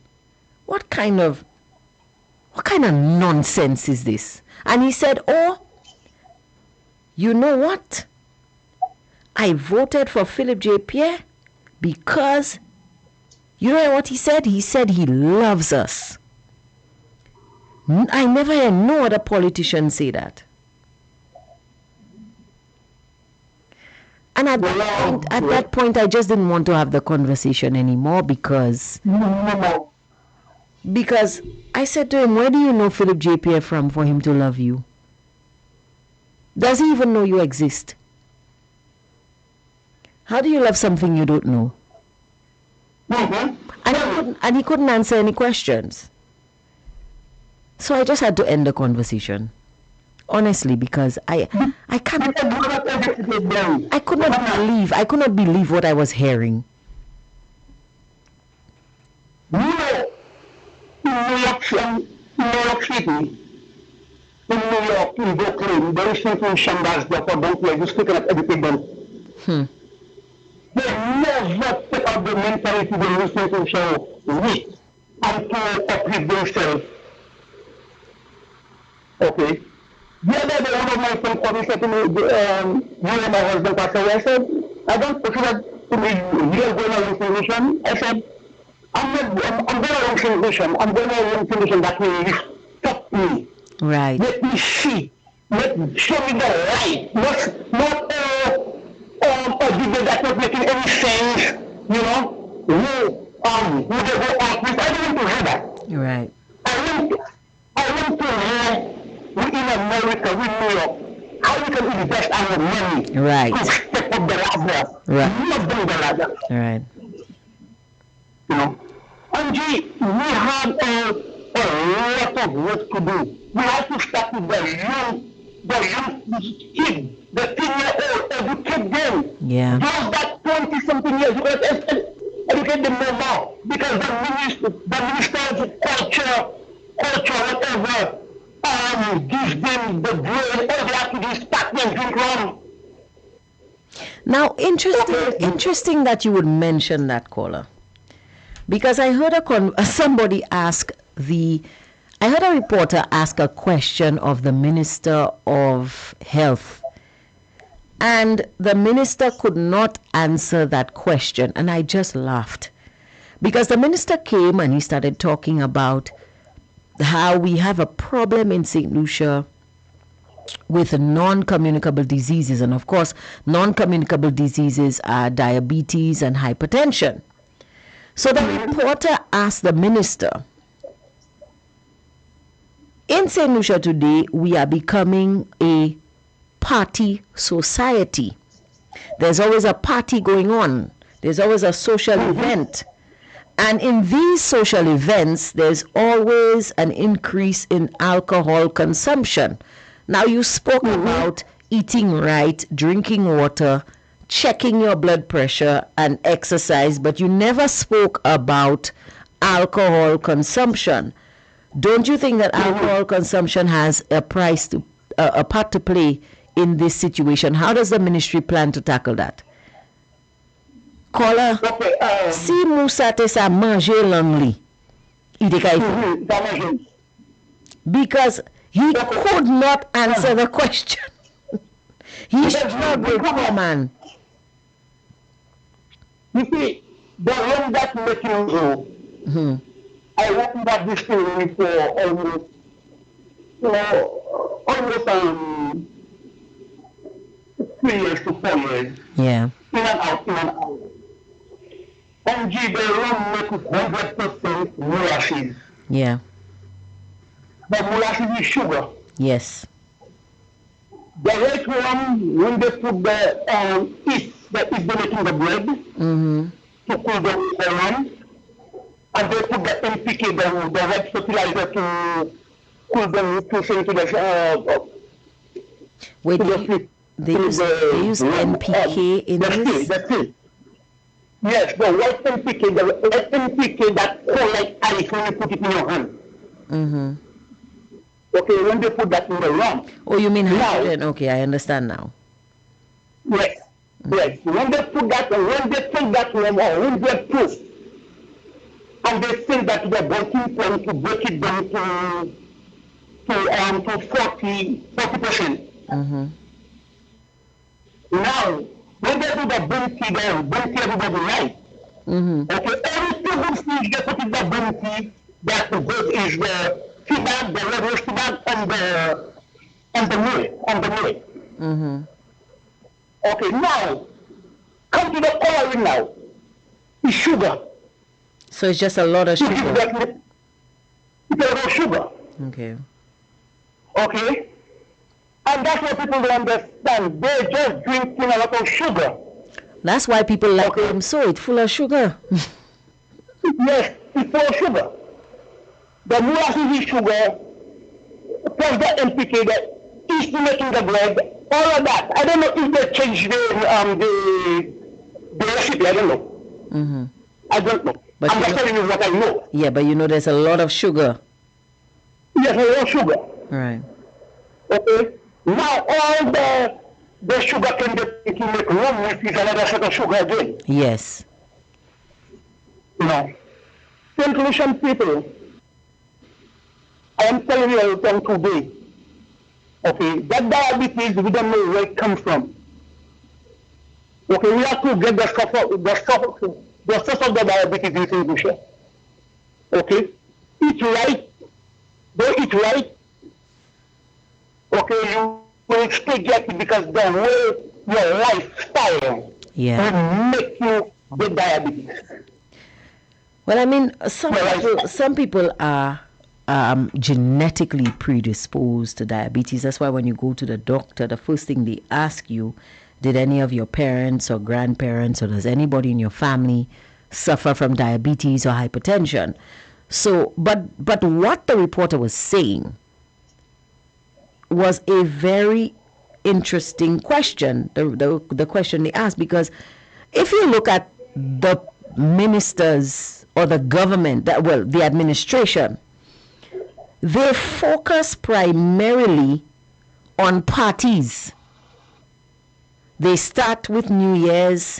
Speaker 1: What kind of nonsense is this? And he said, oh, you know what? I voted for Philip J. Pierre because, you know what he said? He said he loves us. I never heard no other politician say that. And at that point, I just didn't want to have the conversation anymore because I said to him, where do you know Philip J. Pierre from for him to love you? Does he even know you exist? How do you love something you don't know? And he couldn't answer any questions. So I just had to end the conversation. Honestly, because I could not believe what I was hearing.
Speaker 4: You know, in New York City, in New York, in Brooklyn, there is something chambers there for them to just speaking of education. They never take out the mentality they listen to show weak and to uplift themselves. Okay. The other day, one of my friends called me said to me, you and my husband passed away. I said, I don't consider to be real going on solution. I said, I'm going on solution. I'm going on solution that will lift me.
Speaker 1: Right.
Speaker 4: Let me see. Show me the light. Not a video that's not making any sense. You know, who they go out with. I don't want to hear that.
Speaker 1: Right.
Speaker 4: I want to hear we in America, we New York, how we can invest our money.
Speaker 1: Right.
Speaker 4: To step up the ladder.
Speaker 1: Right.
Speaker 4: Not doing the ladder.
Speaker 1: Right.
Speaker 4: You know, Angie, we have a lot of work to do. We have to start with the young kid, the 10-year-old, educate them.
Speaker 1: Yeah.
Speaker 4: Those that 20-something years, you can educate them more now. Because the minister of culture, whatever, gives them the brain, all they have to do is pack them, drink rum.
Speaker 1: Now, interesting that you would mention that, caller. Because I heard I heard a reporter ask a question of the Minister of Health, and the minister could not answer that question, and I just laughed. Because the minister came and he started talking about how we have a problem in St. Lucia with non-communicable diseases, and of course, non-communicable diseases are diabetes and hypertension. So the reporter asked the minister, In St. Lucia today, we are becoming a party society. There's always a party going on. There's always a social event. And in these social events, there's always an increase in alcohol consumption. Now, you spoke about eating right, drinking water, checking your blood pressure, and exercise, but you never spoke about alcohol consumption. Don't you think that alcohol consumption has a part to play in this situation? How does the ministry plan to tackle that? Caller, si Moussa te sa manje langli, ite ka ife. Because he could not answer the question. He struggled, poor man.
Speaker 4: You see, the one that making you I remember this story for almost 3 years to 4 years.
Speaker 1: Yeah.
Speaker 4: In and out, in and out. And the rum make it 100% molasses.
Speaker 1: Yeah.
Speaker 4: The molasses is sugar.
Speaker 1: Yes.
Speaker 4: The red rum, when they put the yeast they making the bread to cool the rum, and they put the NPK, the red fertilizer to cool the nutrition to the
Speaker 1: Wait, they use NPK in this?
Speaker 4: That's it. Yes, the white NPK, the red NPK that cold like ice when you put it in your hand. Okay, when they put that in the rum.
Speaker 1: Oh, you mean hydrogen? Okay, I understand now.
Speaker 4: Yes, yes. When they put that, when they take that rum or when they proof, and they send that to the boiling point to break it down to 40%. Now, when they do the burn tea, everybody right. Okay, every single thing they put in the burn tea, that the good is the feedback, the red rose feedback, and the milk. Okay, now, come to the coloring now. It's sugar.
Speaker 1: So it's just a lot of sugar.
Speaker 4: It's a lot of sugar.
Speaker 1: Okay.
Speaker 4: Okay? And that's what people don't understand. They're just drinking a lot of sugar.
Speaker 1: That's why people like them so. It's full of sugar.
Speaker 4: Yes, it's full of sugar. The molasses is sugar, plus the NPK, the yeast making the bread, all of that. I don't know if they changed the recipe. I don't know. I don't know.
Speaker 1: But
Speaker 4: I'm just telling you what I know.
Speaker 1: Yeah, but you know there's a lot of sugar.
Speaker 4: Yes, a lot of sugar.
Speaker 1: Right.
Speaker 4: Okay. Now all the sugar can make rum with is another set of sugar again.
Speaker 1: Yes.
Speaker 4: No. St. Lucian people, I am telling you everything today. Okay, that diabetes we don't know where it comes from. Okay, we have to get the source of the diabetes in St. Lucia. Okay, eat right, don't eat right. Okay, you will still get it because the way your lifestyle will make you get diabetes.
Speaker 1: Well, I mean, some people are genetically predisposed to diabetes. That's why when you go to the doctor, the first thing they ask you, did any of your parents or grandparents or does anybody in your family suffer from diabetes or hypertension? So, but what the reporter was saying was a very interesting question, the question they asked, because if you look at the ministers or the government, the administration, they focus primarily on parties. They start with New Year's,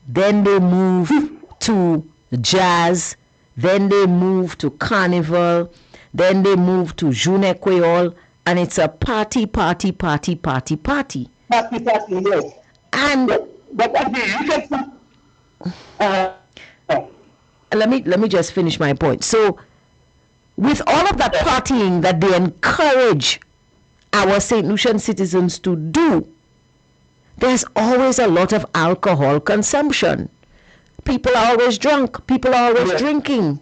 Speaker 1: then they move to jazz, then they move to carnival, then they move to Journée Creole, and it's a party.
Speaker 4: Party, yes.
Speaker 1: And let me just finish my point. So, with all of that partying that they encourage our St. Lucian citizens to do, there's always a lot of alcohol consumption. People are always drunk. People are always drinking.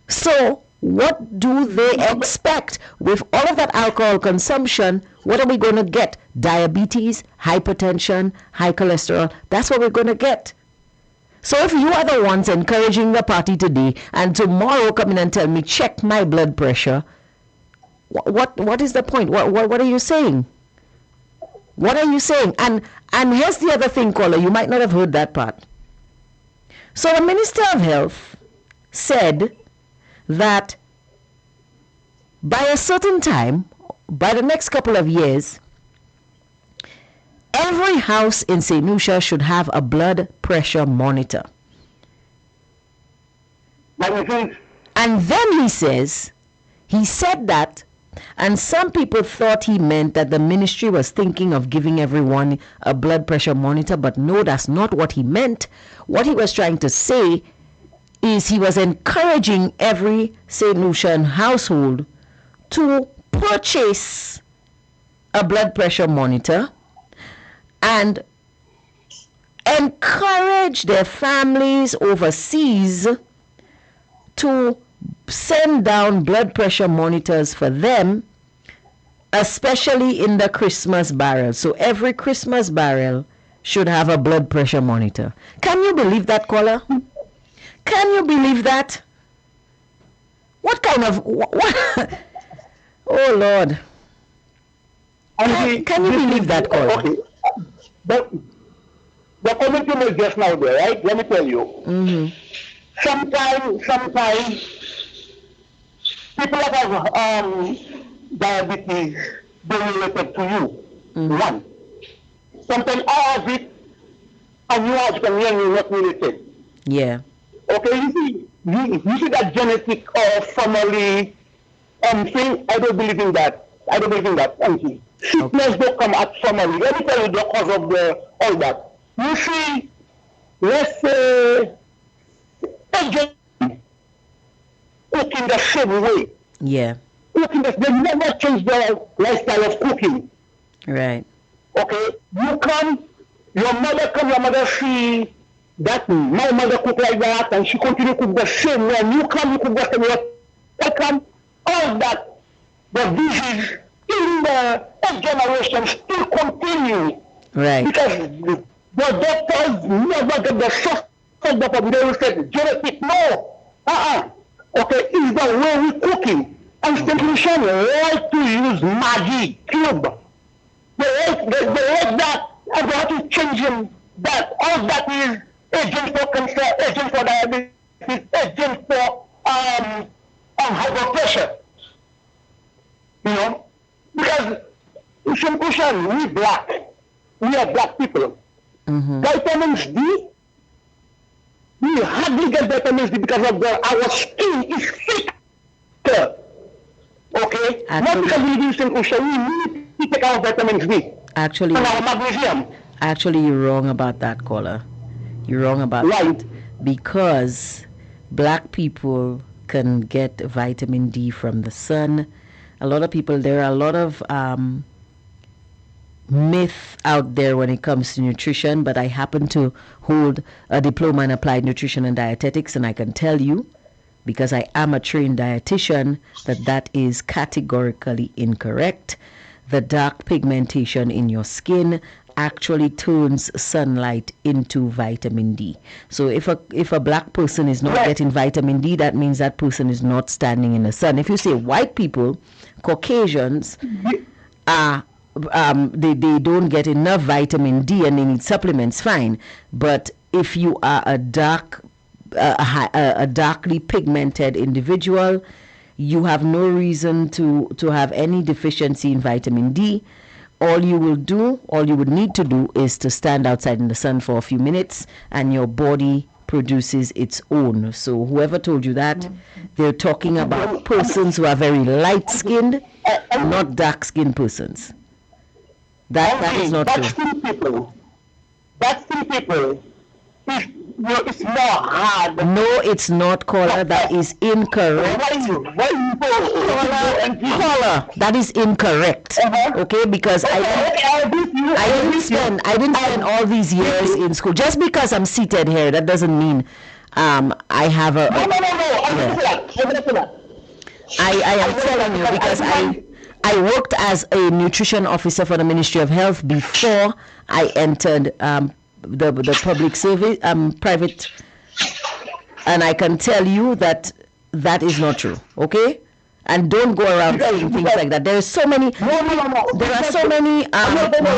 Speaker 1: So, What do they expect? With all of that alcohol consumption, what are we going to get? Diabetes, hypertension, high cholesterol. That's what we're going to get. So if you are the ones encouraging the party today and tomorrow come in and tell me, check my blood pressure, what is the point? What are you saying? What are you saying? And here's the other thing, caller. You might not have heard that part. So the Minister of Health said that by a certain time, by the next couple of years, every house in St. Lucia should have a blood pressure monitor. And then he said that, and some people thought he meant that the ministry was thinking of giving everyone a blood pressure monitor, but no, that's not what he meant. What he was trying to say is he was encouraging every St. Lucian household to purchase a blood pressure monitor and encourage their families overseas to send down blood pressure monitors for them, especially in the Christmas barrel. So every Christmas barrel should have a blood pressure monitor. Can you believe that, caller? Can you believe that? What kind of... What? Oh, Lord. Can you believe that, caller?
Speaker 4: Okay. But the comment you made just now there, right? Let me tell you.
Speaker 1: Mm-hmm.
Speaker 4: Sometimes people that have diabetes, they related to you.
Speaker 1: Mm-hmm.
Speaker 4: One. Sometimes I have it, and you have them when you're not related.
Speaker 1: Yeah.
Speaker 4: Okay, you see that genetic or family thing. I don't believe in that. Sickness don't come at family. Let me tell you the cause of all that. You see, let's say, agents cook in the same way.
Speaker 1: Yeah.
Speaker 4: They never change their lifestyle of cooking.
Speaker 1: Right.
Speaker 4: Okay, your mother see that my mother cook like that, and she continue to cook the same way. And you cook the same way. All that, the disease in the next generation still continue.
Speaker 1: Right.
Speaker 4: Because the doctors never get the source of the problem. They will say genetic. No. Okay, it's the way we cooking. And solution like to use Maggi cube. They like that, and they have to change them. That all that is agent for cancer, agent for diabetes, agent for high blood pressure. You know, because some question, we are black people.
Speaker 1: Mm-hmm.
Speaker 4: Vitamins D, we hardly get vitamins D because of our skin is thicker. Okay? Not because we live in St. Lucia, we need to take our vitamins D.
Speaker 1: Actually,
Speaker 4: and our magnesium.
Speaker 1: Actually, you're wrong about that, caller. You're wrong about that. Because black people can get vitamin D from the sun. There are a lot of myth out there when it comes to nutrition, but I happen to hold a diploma in applied nutrition and dietetics, and I can tell you, because I am a trained dietitian, that is categorically incorrect. The dark pigmentation in your skin actually turns sunlight into vitamin D. So if a black person is not getting vitamin D, that means that person is not standing in the sun. If you say white people, Caucasians, they don't get enough vitamin D and they need supplements, fine. But if you are a darkly pigmented individual, you have no reason to have any deficiency in vitamin D. All you would need to do is to stand outside in the sun for a few minutes and your body produces its own. So whoever told you that, they're talking about persons who are very light skinned, not dark skinned persons. That is not true.
Speaker 4: That's people. It's more hard.
Speaker 1: No, it's not, caller. That is incorrect. Caller, that is incorrect. Okay, because I didn't spend all these years in school. Just because I'm seated here, that doesn't mean I have a.
Speaker 4: No.
Speaker 1: I am telling you because I worked as a nutrition officer for the Ministry of Health before I entered the public service, private, and I can tell you that that is not true. Okay, and don't go around saying things like that. There are so many.
Speaker 4: No.
Speaker 1: There are so many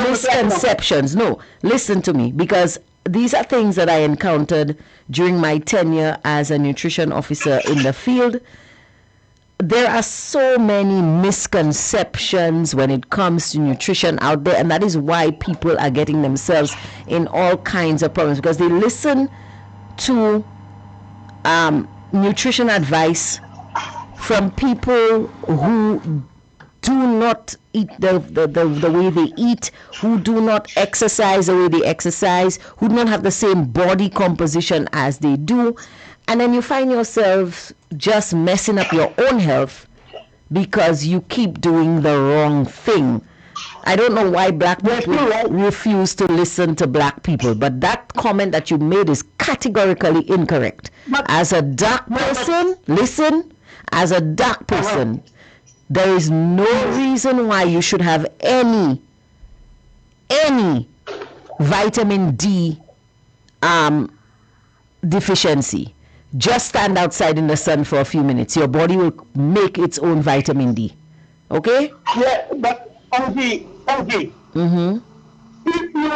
Speaker 1: misconceptions. No, listen to me, because these are things that I encountered during my tenure as a nutrition officer in the field. There are so many misconceptions when it comes to nutrition out there, and that is why people are getting themselves in all kinds of problems, because they listen to nutrition advice from people who do not eat the way they eat, who do not exercise the way they exercise, who do not have the same body composition as they do. And then you find yourselves just messing up your own health because you keep doing the wrong thing. I don't know why black people refuse to listen to black people, but that comment that you made is categorically incorrect. As a dark person, listen, as a dark person, there is no reason why you should have any vitamin D deficiency. Just stand outside in the sun for a few minutes. Your body will make its own vitamin D. Okay?
Speaker 4: Yeah, but Angie,
Speaker 1: Mm-hmm.
Speaker 4: if you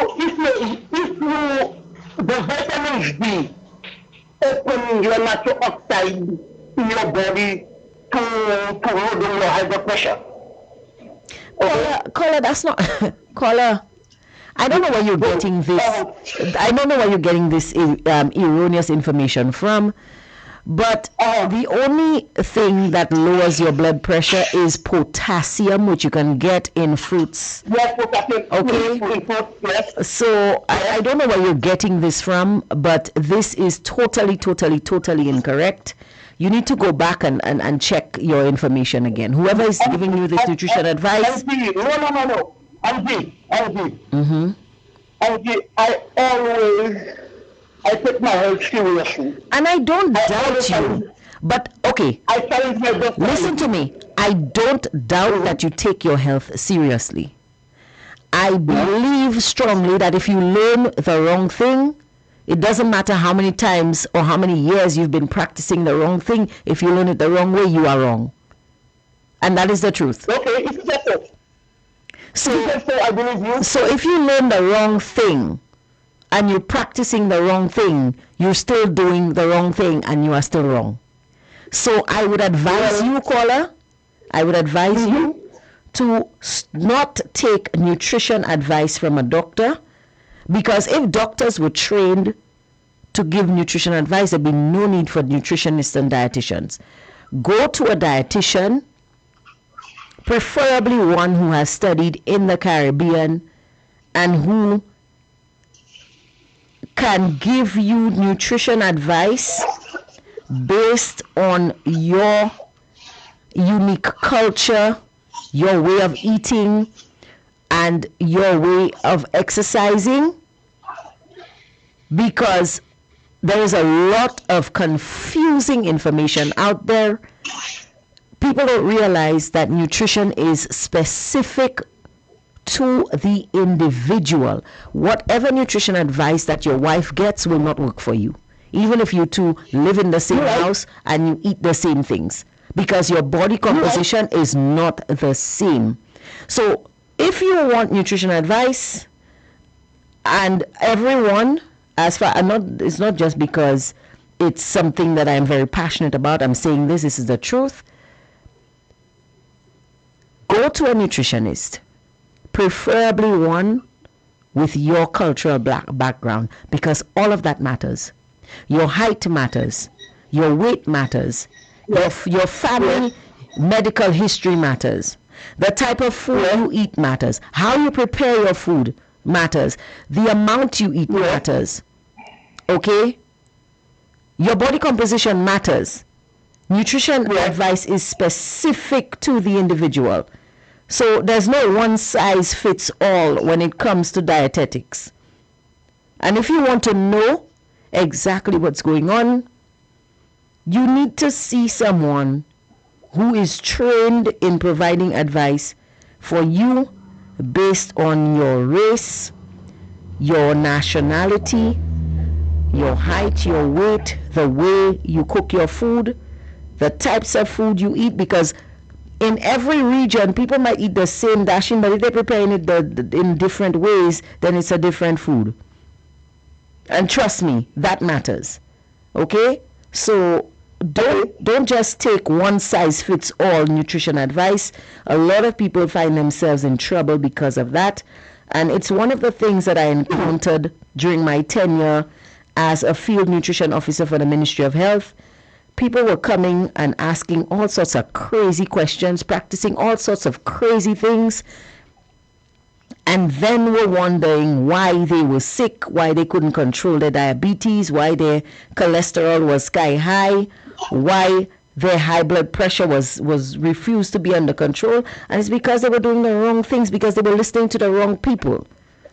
Speaker 4: the vitamin D open your natural oxide in your body to lower your high blood pressure.
Speaker 1: Caller, that's not caller. I don't know where you're getting this. I don't know where you're getting this erroneous information from. But the only thing that lowers your blood pressure is potassium, which you can get in fruits.
Speaker 4: Yes, potassium.
Speaker 1: Okay.
Speaker 4: Yes.
Speaker 1: So I don't know where you're getting this from, but this is totally incorrect. You need to go back and check your information again. Whoever is giving you this nutrition advice.
Speaker 4: No. Angie.
Speaker 1: Mm-hmm.
Speaker 4: Angie, I take my health seriously.
Speaker 1: And I don't doubt you. But okay, listen to me. I don't doubt that you take your health seriously. I believe strongly that if you learn the wrong thing, it doesn't matter how many times or how many years you've been practicing the wrong thing. If you learn it the wrong way, you are wrong. And that is the truth.
Speaker 4: Okay, it's better. So I believe you.
Speaker 1: So if you learn the wrong thing and you're practicing the wrong thing, you're still doing the wrong thing and you are still wrong. So I would advise you, caller, you to not take nutrition advice from a doctor, because if doctors were trained to give nutrition advice, there'd be no need for nutritionists and dietitians. Go to a dietitian, preferably one who has studied in the Caribbean and who can give you nutrition advice based on your unique culture, your way of eating, and your way of exercising, because there is a lot of confusing information out there. People don't realize that nutrition is specific to the individual. Whatever nutrition advice that your wife gets will not work for you, even if you two live in the same house and you eat the same things, because your body composition is not the same. So if you want nutrition advice, and everyone, as far it's not just because it's something that I'm very passionate about, I'm saying this is the truth. Go to a nutritionist, preferably one with your cultural background, because all of that matters. Your height matters, your weight matters, your family medical history matters, the type of food you eat matters, how you prepare your food matters, the amount you eat matters. Okay? Your body composition matters. Nutrition advice is specific to the individual. So there's no one size fits all when it comes to dietetics. And if you want to know exactly what's going on, you need to see someone who is trained in providing advice for you based on your race, your nationality, your height, your weight, the way you cook your food, the types of food you eat, because in every region people might eat the same dashing, but if they're preparing it in different ways, then it's a different food. And trust me, that matters. Okay? So don't just take one size fits all nutrition advice. A lot of people find themselves in trouble because of that. And it's one of the things that I encountered during my tenure as a field nutrition officer for the Ministry of Health. People were coming and asking all sorts of crazy questions, practicing all sorts of crazy things, and then were wondering why they were sick, why they couldn't control their diabetes, why their cholesterol was sky high, why their high blood pressure was refused to be under control. And it's because they were doing the wrong things, because they were listening to the wrong people.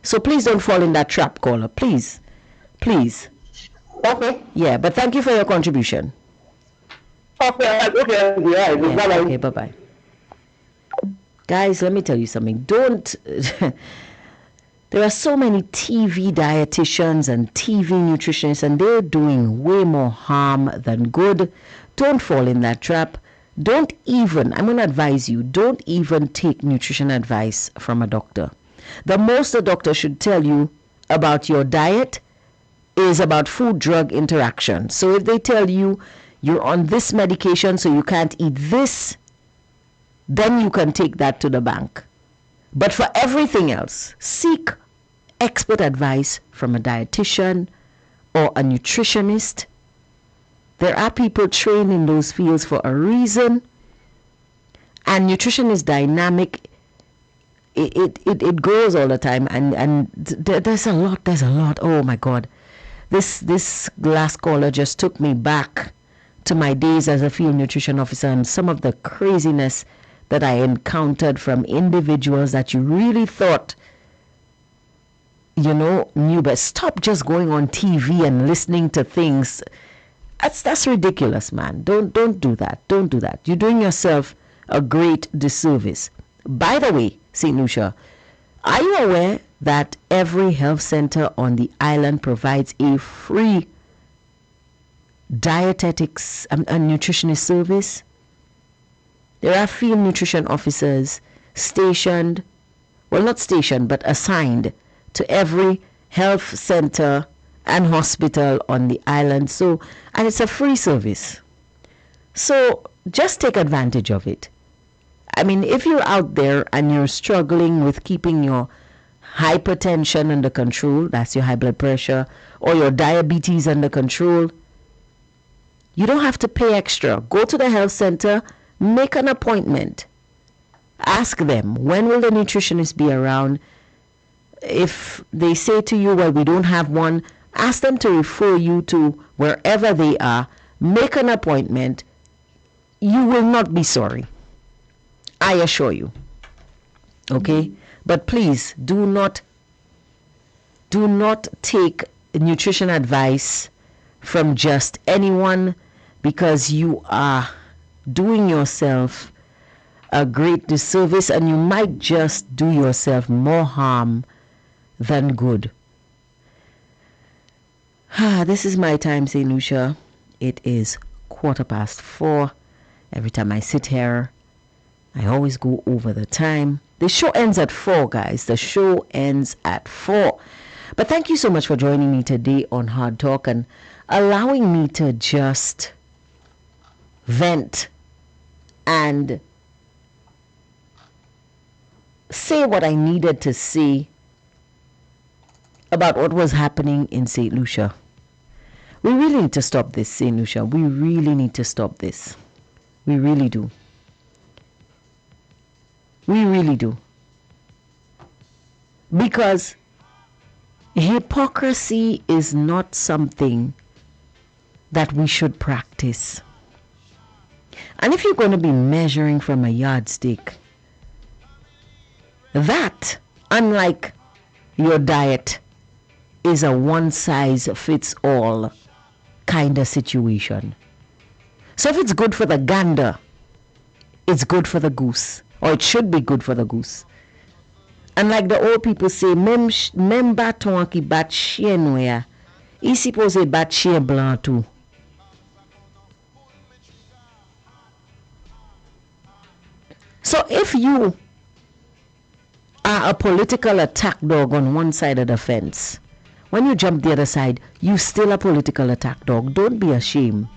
Speaker 1: So please don't fall in that trap, caller. Please.
Speaker 4: Okay.
Speaker 1: Yeah, but thank you for your contribution.
Speaker 4: Okay. Yeah.
Speaker 1: Okay, bye-bye. Guys, let me tell you something. Don't... There are so many TV dietitians and TV nutritionists, and they're doing way more harm than good. Don't fall in that trap. I'm going to advise you, don't even take nutrition advice from a doctor. The most a doctor should tell you about your diet is about food-drug interaction. So if they tell you you're on this medication so you can't eat this, then you can take that to the bank. But for everything else, seek expert advice from a dietitian or a nutritionist. There are people trained in those fields for a reason. And nutrition is dynamic. It grows all the time. And there's a lot. Oh my God. This last caller just took me back to my days as a field nutrition officer and some of the craziness that I encountered from individuals that you really thought, knew. But stop just going on TV and listening to things. That's ridiculous, man. Don't do that. Don't do that. You're doing yourself a great disservice. By the way, St. Lucia, are you aware that every health center on the island provides a free dietetics and nutritionist service? There are field nutrition officers assigned to every health center and hospital on the island. And it's a free service. So just take advantage of it. I mean, if you're out there and you're struggling with keeping your hypertension under control, that's your high blood pressure, or your diabetes under control, you don't have to pay extra. Go to the health center, make an appointment. Ask them, when will the nutritionist be around? If they say to you, well, we don't have one, ask them to refer you to wherever they are. Make an appointment. You will not be sorry. I assure you. Okay? But please, do not take nutrition advice from just anyone, because you are doing yourself a great disservice and you might just do yourself more harm than good. This is my time, St. Lucia. It is 4:15. Every time I sit here, I always go over the time. The show ends at 4, guys. The show ends at 4. But thank you so much for joining me today on Hard Talk and allowing me to just vent and say what I needed to say about what was happening in St. Lucia. We really need to stop this, St. Lucia. We really need to stop this. We really do. We really do. Because hypocrisy is not something that we should practice. And if you're going to be measuring from a yardstick, that, unlike your diet, is a one-size-fits-all kind of situation. So if it's good for the gander, it's good for the goose, or it should be good for the goose. And like the old people say, même bâton qui bat chien noir, il supposé bat chien blanc too. So if you are a political attack dog on one side of the fence, when you jump the other side, you still a political attack dog. Don't be ashamed.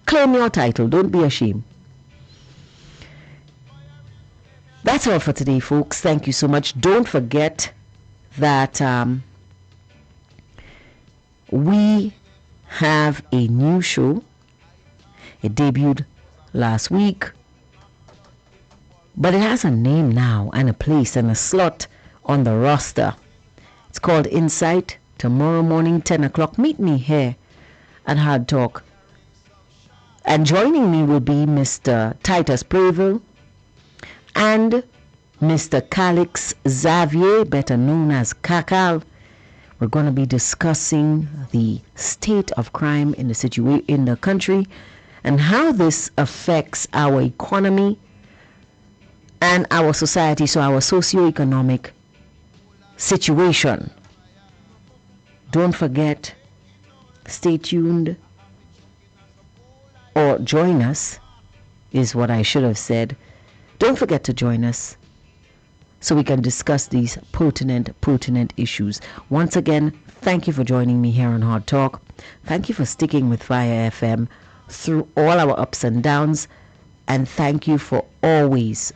Speaker 1: Claim your title. Don't be ashamed. That's all for today, folks. Thank you so much. Don't forget that we have a new show. It debuted last week, but it has a name now and a place and a slot on the roster. It's called Insight. Tomorrow morning, 10 o'clock. Meet me here at Hardtalk. And joining me will be Mr. Titus Prevel and Mr. Calix Xavier, better known as Kakal. We're going to be discussing the state of crime in the country and how this affects our economy and our society, so our socioeconomic situation. Don't forget, stay tuned or join us is what I should have said. Don't forget to join us so we can discuss these pertinent issues. Once again, thank you for joining me here on Hard Talk. Thank you for sticking with Fire FM through all our ups and downs. And thank you for always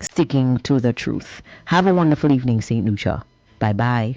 Speaker 1: sticking to the truth. Have a wonderful evening, St. Lucia. Bye-bye.